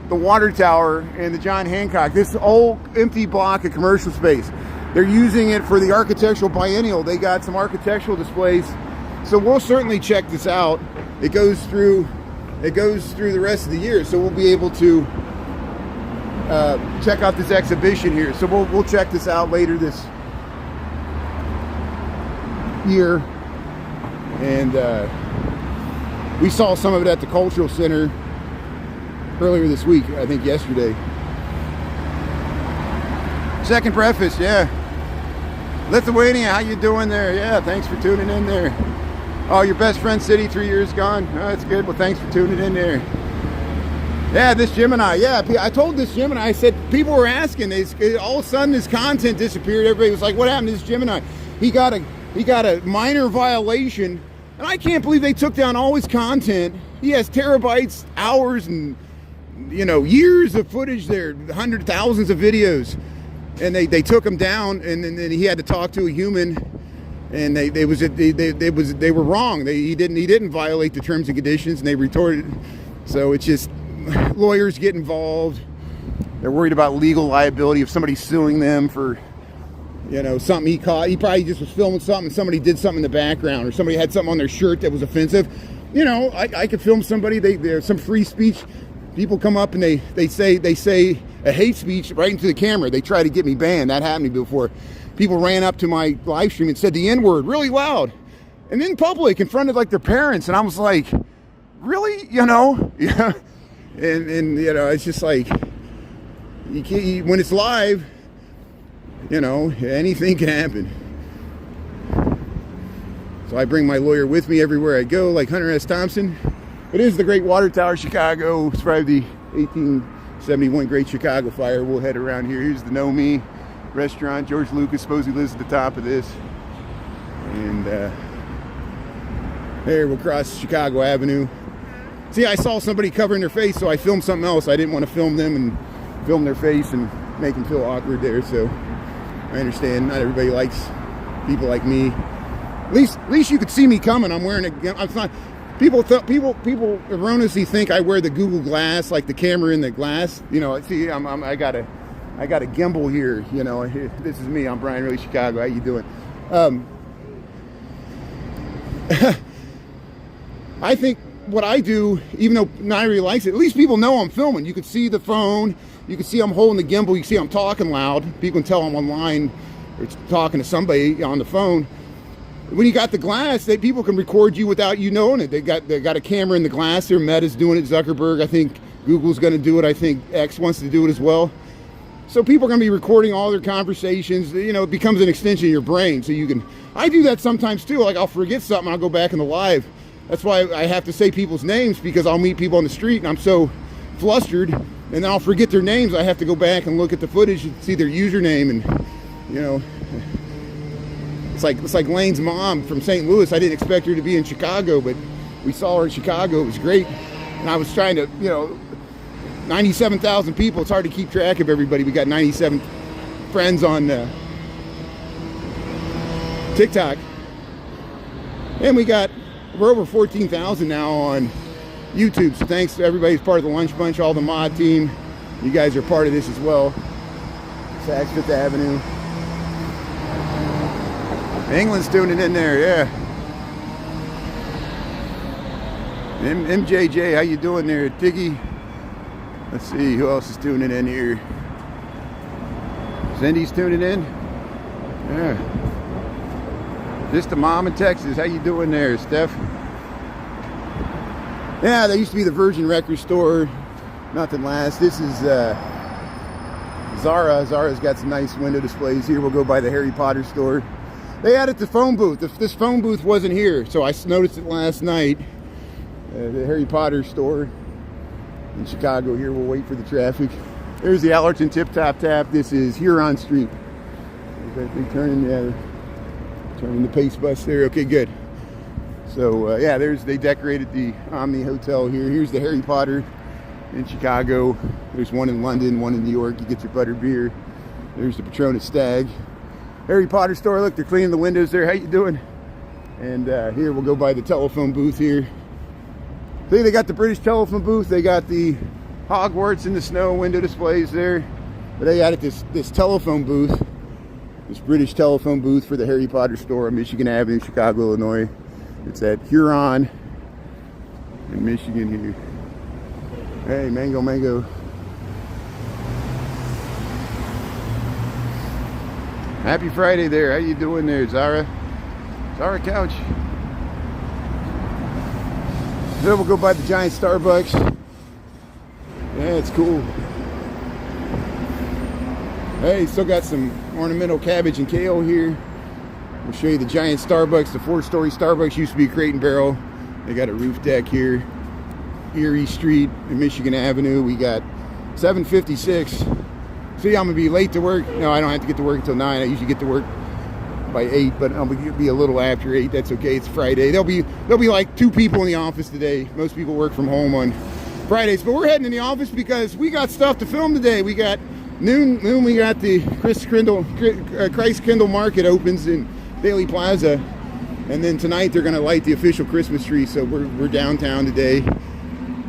the water tower and the John Hancock, this old empty block of commercial space, they're using it for the Architectural Biennial. They got some architectural displays. So we'll certainly check this out. It goes through the rest of the year, so we'll be able to check out this exhibition here. So we'll check this out later this year. And we saw some of it at the Cultural Center earlier this week, I think yesterday. Second breakfast, yeah. Lithuania, how you doing there? Yeah, thanks for tuning in there. Oh, your best friend city, 3 years gone. Oh, that's good. Well, thanks for tuning in there. Yeah, this Gemini. Yeah, I told this Gemini, I said, people were asking, all of a sudden his content disappeared. Everybody was like, what happened to this Gemini? He got a minor violation, and I can't believe they took down all his content. He has terabytes, hours, and years of footage there, hundreds, thousands of videos. And they took him down, and then he had to talk to a human, and they were wrong. He didn't violate the terms and conditions, and they retorted. So it's just lawyers get involved. They're worried about legal liability if somebody's suing them for something he caught. He probably just was filming something, and somebody did something in the background, or somebody had something on their shirt that was offensive. I could film somebody. There's some free speech. People come up and they say a hate speech right into the camera. They try to get me banned. That happened to me before. People ran up to my live stream and said the N-word really loud, and in public in front of like their parents. And I was like, really, yeah. And it's just like you can't, when it's live, anything can happen. So I bring my lawyer with me everywhere I go, like Hunter S. Thompson. It is the Great Water Tower, Chicago. It's probably the 1871 Great Chicago Fire. We'll head around here. Here's the Know Me restaurant. George Lucas supposedly lives at the top of this. And there we'll cross Chicago Avenue. See, I saw somebody covering their face, so I filmed something else. I didn't want to film them and film their face and make them feel awkward there. So I understand not everybody likes people like me. At least you could see me coming. I'm wearing I'm not. People erroneously think I wear the Google Glass, like the camera in the glass. See, I got a gimbal here. This is me. I'm Brian Really Chicago. How you doing? I think what I do, even though not everybody likes it, at least people know I'm filming. You can see the phone. You can see I'm holding the gimbal. You can see I'm talking loud. People can tell I'm online or talking to somebody on the phone. When you got the glass, people can record you without you knowing it. They got a camera in the glass. Their Meta's doing it. Zuckerberg, I think Google's going to do it. I think X wants to do it as well. So people are going to be recording all their conversations. It becomes an extension of your brain. So you can. I do that sometimes too. Like I'll forget something, I'll go back in the live. That's why I have to say people's names, because I'll meet people on the street and I'm so flustered, and then I'll forget their names. I have to go back and look at the footage and see their username, and It's like Lane's mom from St. Louis. I didn't expect her to be in Chicago, but we saw her in Chicago. It was great. And I was trying to, 97,000 people. It's hard to keep track of everybody. We got 97 friends on TikTok. And we're over 14,000 now on YouTube. So thanks to everybody who's part of the Lunch Bunch, all the mod team. You guys are part of this as well. Saks Fifth Avenue. England's tuning in there, yeah. MJJ, how you doing there? Tiggy. Let's see, who else is tuning in here? Cindy's tuning in. Yeah. Just a mom in Texas. How you doing there, Steph? Yeah, there used to be the Virgin Record store. Nothing lasts. This is Zara. Zara's got some nice window displays here. We'll go by the Harry Potter store. They added the phone booth. This phone booth wasn't here, so I noticed it last night. The Harry Potter store in Chicago here. We'll wait for the traffic. There's the Allerton Tip Top Tap. This is Huron Street. They're turning the pace bus there. Okay, good. So yeah, they decorated the Omni Hotel here. Here's the Harry Potter in Chicago. There's one in London, one in New York. You get your butter beer. There's the Patronus Stag. Harry Potter store. Look, they're cleaning the windows there. How you doing? And here we'll go by the telephone booth here. See, they got the British telephone booth. They got the Hogwarts in the snow window displays there. But they added this telephone booth, this British telephone booth for the Harry Potter store on Michigan Avenue, Chicago, Illinois. It's at Huron in Michigan here. Hey, mango. Happy Friday there. How you doing there, Zara? Zara Couch. Then we'll go by the giant Starbucks. Yeah, it's cool. Hey, still got some ornamental cabbage and kale here. We'll show you the giant Starbucks. The 4-story Starbucks used to be a Crate and Barrel. They got a roof deck here. Erie Street and Michigan Avenue. We got 7:56. See, I'm gonna be late to work. No, I don't have to get to work until 9. I usually get to work by 8, but I'll be a little after 8. That's okay. It's Friday. There'll be like 2 people in the office today. Most people work from home on Fridays, but we're heading in the office because we got stuff to film today. We got noon. We got the Christ Kindle Market opens in Daily Plaza, and then tonight they're gonna light the official Christmas tree. So we're downtown today.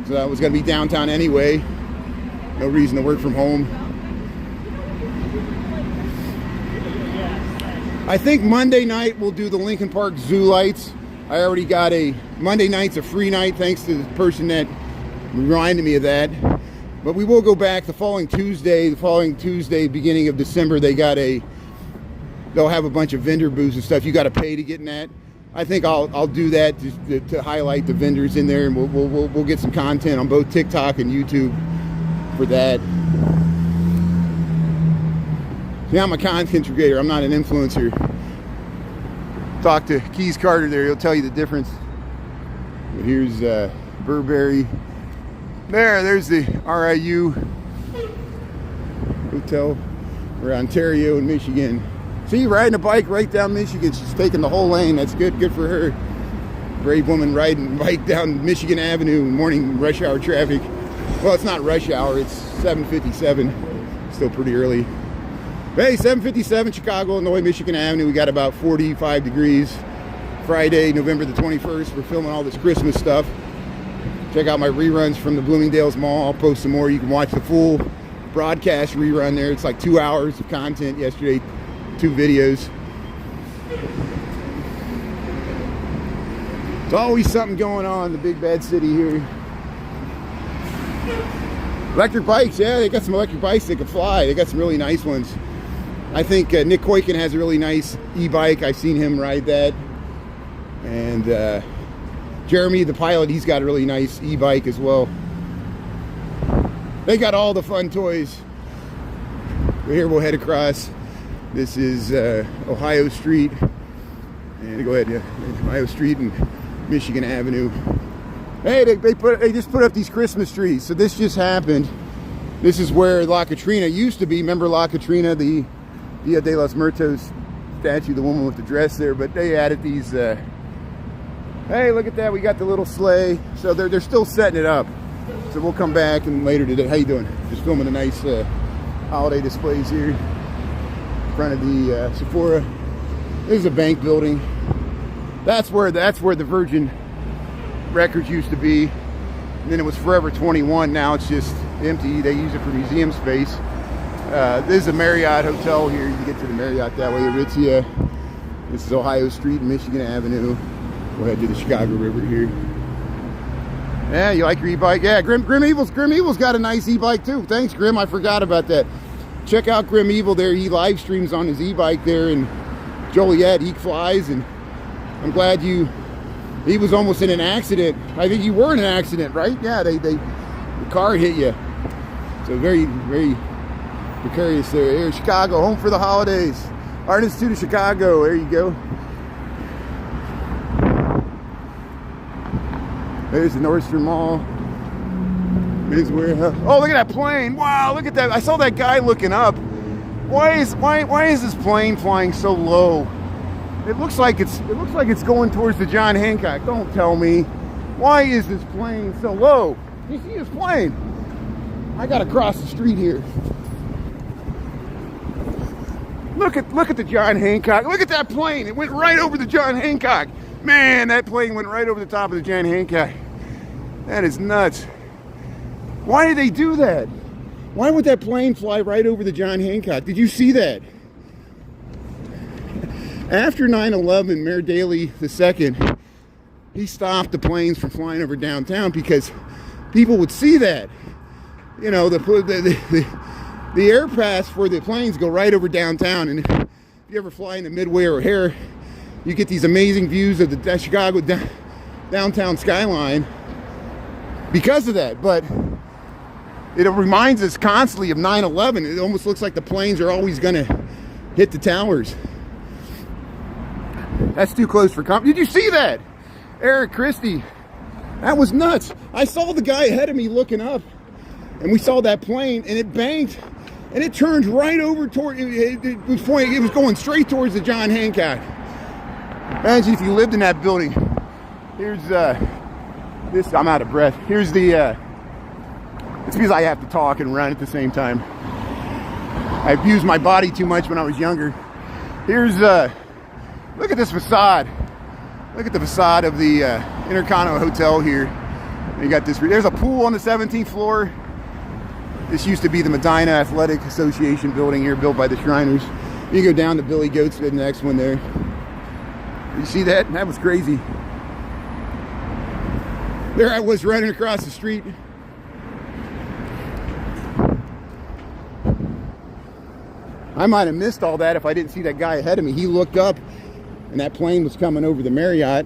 So I was gonna be downtown anyway. No reason to work from home. I think Monday night we'll do the Lincoln Park Zoo lights. I already got Monday night's a free night thanks to the person that reminded me of that. But we will go back the following Tuesday, beginning of December, they'll have a bunch of vendor booths and stuff. You got to pay to get in that. I think I'll do that just to highlight the vendors in there, and we'll get some content on both TikTok and YouTube for that. See, I'm a content creator. I'm not an influencer. Talk to Keys Carter there. He'll tell you the difference. But here's Burberry. There's the RIU Hotel. We're Ontario and Michigan. See, riding a bike right down Michigan. She's taking the whole lane. That's good for her. Brave woman riding a bike down Michigan Avenue in morning rush hour traffic. Well, it's not rush hour. It's 7:57. Still pretty early. Hey, 7:57 Chicago, Illinois, Michigan Avenue. We got about 45 degrees. Friday, November the 21st. We're filming all this Christmas stuff. Check out my reruns from the Bloomingdale's Mall. I'll post some more. You can watch the full broadcast rerun there. It's like 2 hours of content yesterday. 2 videos. There's always something going on in the big bad city here. Electric bikes, yeah, they got some electric bikes that can fly. They got some really nice ones. I think Nick Koiken has a really nice e-bike. I've seen him ride that. And Jeremy, the pilot, he's got a really nice e-bike as well. They got all the fun toys. Here we'll head across. This is Ohio Street, and go ahead, yeah, Ohio Street and Michigan Avenue. Hey, they just put up these Christmas trees. So this just happened. This is where La Katrina used to be. Remember La Katrina, the Dia de los Muertos statue, the woman with the dress there. But they added these. Hey, look at that! We got the little sleigh. So they're still setting it up. So we'll come back and later today. How you doing? Just filming the nice holiday displays here. Front of the Sephora. This is a bank building. That's where the Virgin Records used to be. And then it was Forever 21. Now it's just empty. They use it for museum space. This is a Marriott hotel here. You can get to the Marriott that way. Aritzia. This is Ohio Street and Michigan Avenue. We'll head to the Chicago River here. Yeah, you like your e-bike? Yeah, Grim Evil's got a nice e-bike too. Thanks, Grim. I forgot about that. Check out Grim Evil there. He live streams on his e-bike there in Joliet. He flies, and I'm glad he was almost in an accident. I think you were in an accident, right? Yeah, the car hit you. So very, very precarious there. Here in Chicago, home for the holidays. Art Institute of Chicago, there you go. There's the Nordstrom Mall. Men's Warehouse. Oh, look at that plane! Wow, look at that! I saw that guy looking up. Why is this plane flying so low? It looks like it's going towards the John Hancock. Don't tell me. Why is this plane so low? You see this plane? I gotta cross the street here. Look at the John Hancock. Look at that plane. It went right over the John Hancock. Man, that plane went right over the top of the John Hancock. That is nuts. Why did they do that? Why would that plane fly right over the John Hancock? Did you see that? After 9/11, Mayor Daley II, he stopped the planes from flying over downtown because people would see that. You know, the air pass for the planes go right over downtown, and if you ever fly into Midway or O'Hare, you get these amazing views of the Chicago downtown skyline because of that. But it reminds us constantly of 9/11. It almost looks like the planes are always going to hit the towers. That's too close for comfort. Did you see that? Eric Christie. That was nuts. I saw the guy ahead of me looking up, and we saw that plane, and it banked, and it turned right over toward, it was going straight towards the John Hancock. Imagine if you lived in that building. Here's this, I'm out of breath. Here's the, it's because I have to talk and run at the same time. I abused my body too much when I was younger. Here's, look at this facade. Look at the facade of the Intercontinental Hotel here. You got this, there's a pool on the 17th floor. This used to be the Medina Athletic Association building here, built by the Shriners. You go down to Billy Goat's, the next one there. You see that? That was crazy. There I was running across the street. I might have missed all that if I didn't see that guy ahead of me. He looked up, and that plane was coming over the Marriott.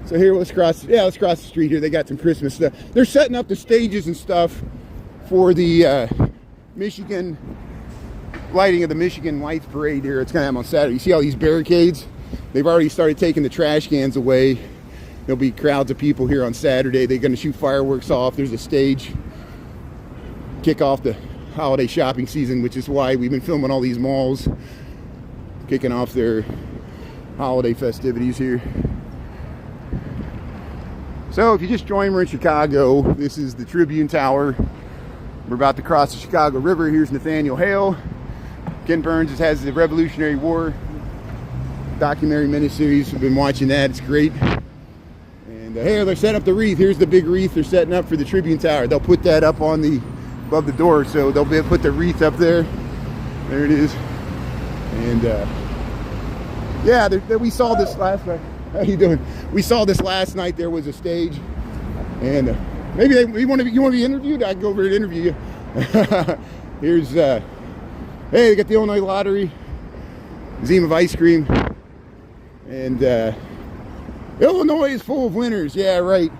So here, let's cross the street here. They got some Christmas stuff. They're setting up the stages and stuff for the Michigan lighting of the Michigan Lights Parade here. It's going to happen on Saturday. You see all these barricades? They've already started taking the trash cans away. There'll be crowds of people here on Saturday. They're going to shoot fireworks off. There's a stage. Kick off the holiday shopping season, which is why we've been filming all these malls kicking off their holiday festivities here. So if you just joined, we're in Chicago. This is the Tribune Tower. We're about to cross the Chicago River. Here's Nathaniel Hale. Ken Burns has the Revolutionary War documentary miniseries. We've been watching that. It's great. And here they're setting up the wreath. Here's the big wreath they're setting up for the Tribune Tower. They'll put that up on the above the door, so they'll be able to put the wreath up there. There it is. And yeah, we saw this last night. How you doing? We saw this last night. There was a stage, and maybe you want to be interviewed. I can go over and interview you. Here's hey, they got the Illinois Lottery, Zima of ice cream, and Illinois is full of winners. Yeah, right.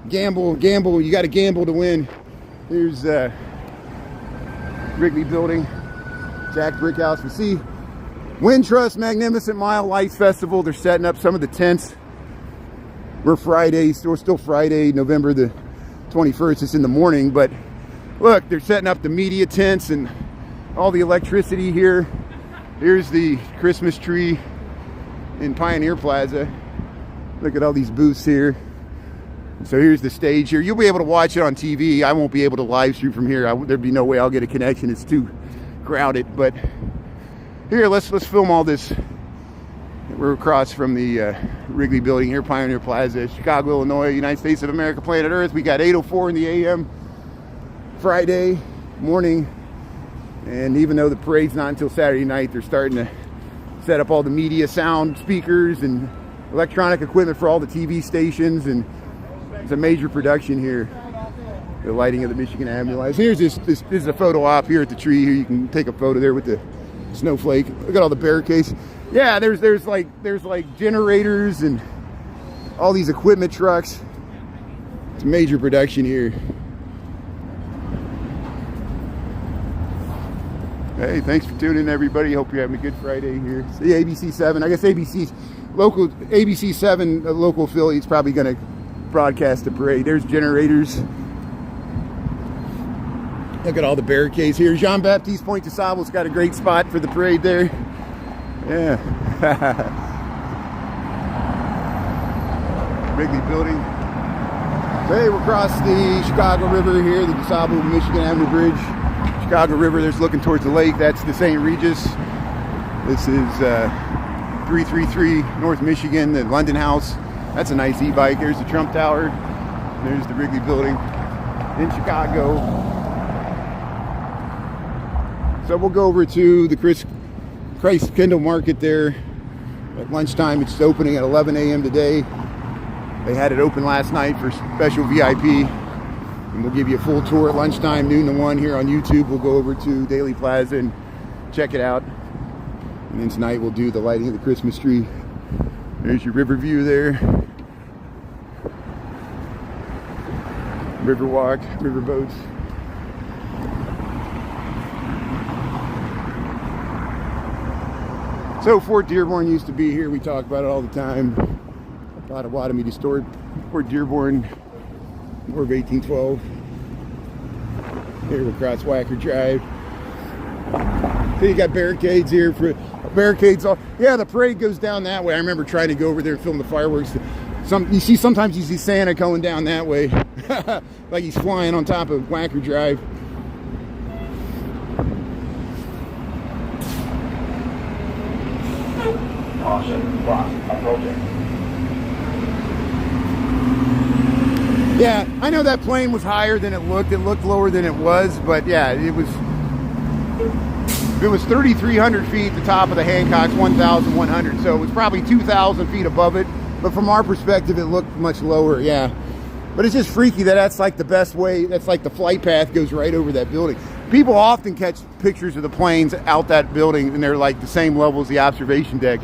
Gamble. You got to gamble to win. Here's Wrigley Building, Jack Brickhouse. We see Wintrust Magnificent Mile Lights Festival. They're setting up some of the tents. We're still Friday, November the 21st. It's in the morning, but look, they're setting up the media tents and all the electricity here. Here's the Christmas tree in Pioneer Plaza. Look at all these booths here. So here's the stage here. You'll be able to watch it on TV. I won't be able to live stream from here. There'd be no way I'll get a connection. It's too crowded. But here, let's film all this. We're across from the Wrigley Building here, Pioneer Plaza, Chicago, Illinois, United States of America, planet Earth. We got 8:04 in the a.m. Friday morning. And even though the parade's not until Saturday night, they're starting to set up all the media sound speakers and electronic equipment for all the TV stations, and it's a major production here. The lighting of the Michigan Avenue lights. Here's this is a photo op here at the tree. Here you can take a photo there with the snowflake. Look at all the barricades. Yeah, there's like generators and all these equipment trucks. It's a major production here. Hey, thanks for tuning in, everybody. Hope you're having a good Friday here. See ABC 7. I guess ABC 7 local affiliate's probably going to broadcast the parade. There's generators. Look at all the barricades here. Jean-Baptiste Point de Sable's got a great spot for the parade there. Yeah. Wrigley Building. Hey, we're across the Chicago River here, the DeSable Michigan Avenue Bridge. Chicago River, there's looking towards the lake. That's the St. Regis. This is 333 North Michigan, the London House. That's a nice e-bike. There's the Trump Tower. There's the Wrigley Building in Chicago. So we'll go over to the Christ Kendall Market there at lunchtime. It's opening at 11 a.m. today. They had it open last night for special VIP. And we'll give you a full tour at lunchtime, noon to 1 here on YouTube. We'll go over to Daily Plaza and check it out. And then tonight we'll do the lighting of the Christmas tree. There's your river view there. River walk, river boats. So Fort Dearborn used to be here. We talk about it all the time. Potawatomi stored Fort Dearborn, War of 1812. Here we'll cross Wacker Drive. So you got barricades here for barricades. Yeah, the parade goes down that way. I remember trying to go over there and film the fireworks. Sometimes you see Santa going down that way, like he's flying on top of Wacker Drive. Caution, cross approaching. Yeah, I know that plane was higher than it looked. It looked lower than it was, but yeah, it was 3,300 feet. The top of the Hancock's 1,100, so it was probably 2,000 feet above it. But from our perspective, it looked much lower. Yeah, but it's just freaky that's like the best way. That's like the flight path goes right over that building. People often catch pictures of the planes out that building, and they're like the same level as the observation deck.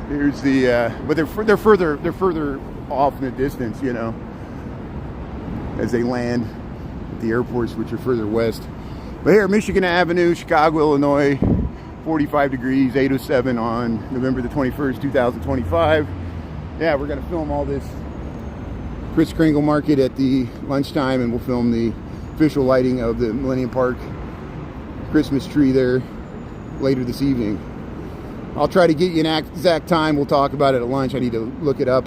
Here's the, but they're further off in the distance, you know, as they land at the airports, which are further west. But here, Michigan Avenue, Chicago, Illinois, 45 degrees, 8:07 on November the 21st, 2025. Yeah, we're gonna film all this Kris Kringle Market at the lunchtime, and we'll film the official lighting of the Millennium Park Christmas tree there later this evening. I'll try to get you an exact time. We'll talk about it at lunch. I need to look it up.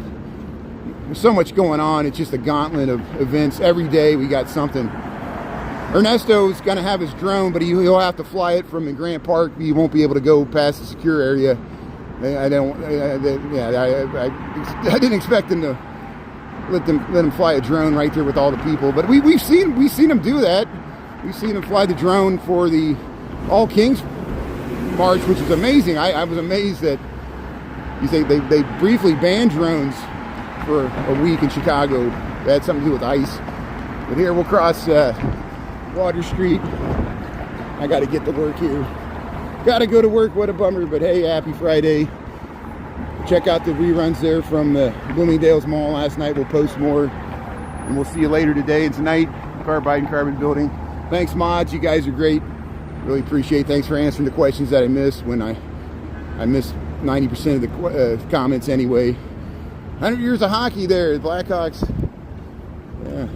There's so much going on. It's just a gauntlet of events. Every day we got something. Ernesto's going to have his drone, but he'll have to fly it from the Grant Park. He won't be able to go past the secure area. I didn't expect him to let him fly a drone right there with all the people. But we've seen him do that. We've seen him fly the drone for the All Kings March, which is amazing. I was amazed that you think they briefly banned drones for a week in Chicago. That had something to do with ice. But here we'll cross Water Street. I got to get to work here. Got to go to work. What a bummer. But hey, happy Friday. Check out the reruns there from Bloomingdale's Mall last night. We'll post more. And we'll see you later today and tonight. Carbide and Carbon Building. Thanks, mods. You guys are great. Really appreciate it. Thanks for answering the questions that I missed when I missed 90% of the comments anyway. 100 years of hockey there, the Blackhawks. Yeah.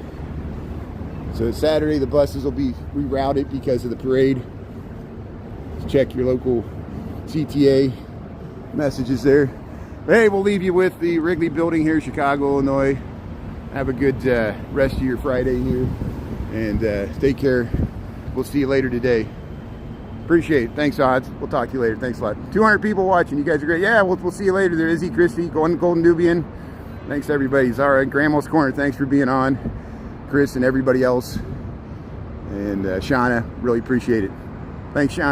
So Saturday the buses will be rerouted because of the parade. Check your local CTA messages there. But hey, we'll leave you with the Wrigley Building here, Chicago, Illinois. Have a good rest of your Friday here, and take care. We'll see you later today. Appreciate it. Thanks, Odds. We'll talk to you later. Thanks a lot. 200 people watching. You guys are great. Yeah, we'll see you later. There, Izzy, Christy, Golden Nubian. Thanks to everybody. Zara, Grandma's Corner, thanks for being on. Chris and everybody else. And Shauna, really appreciate it. Thanks, Shauna.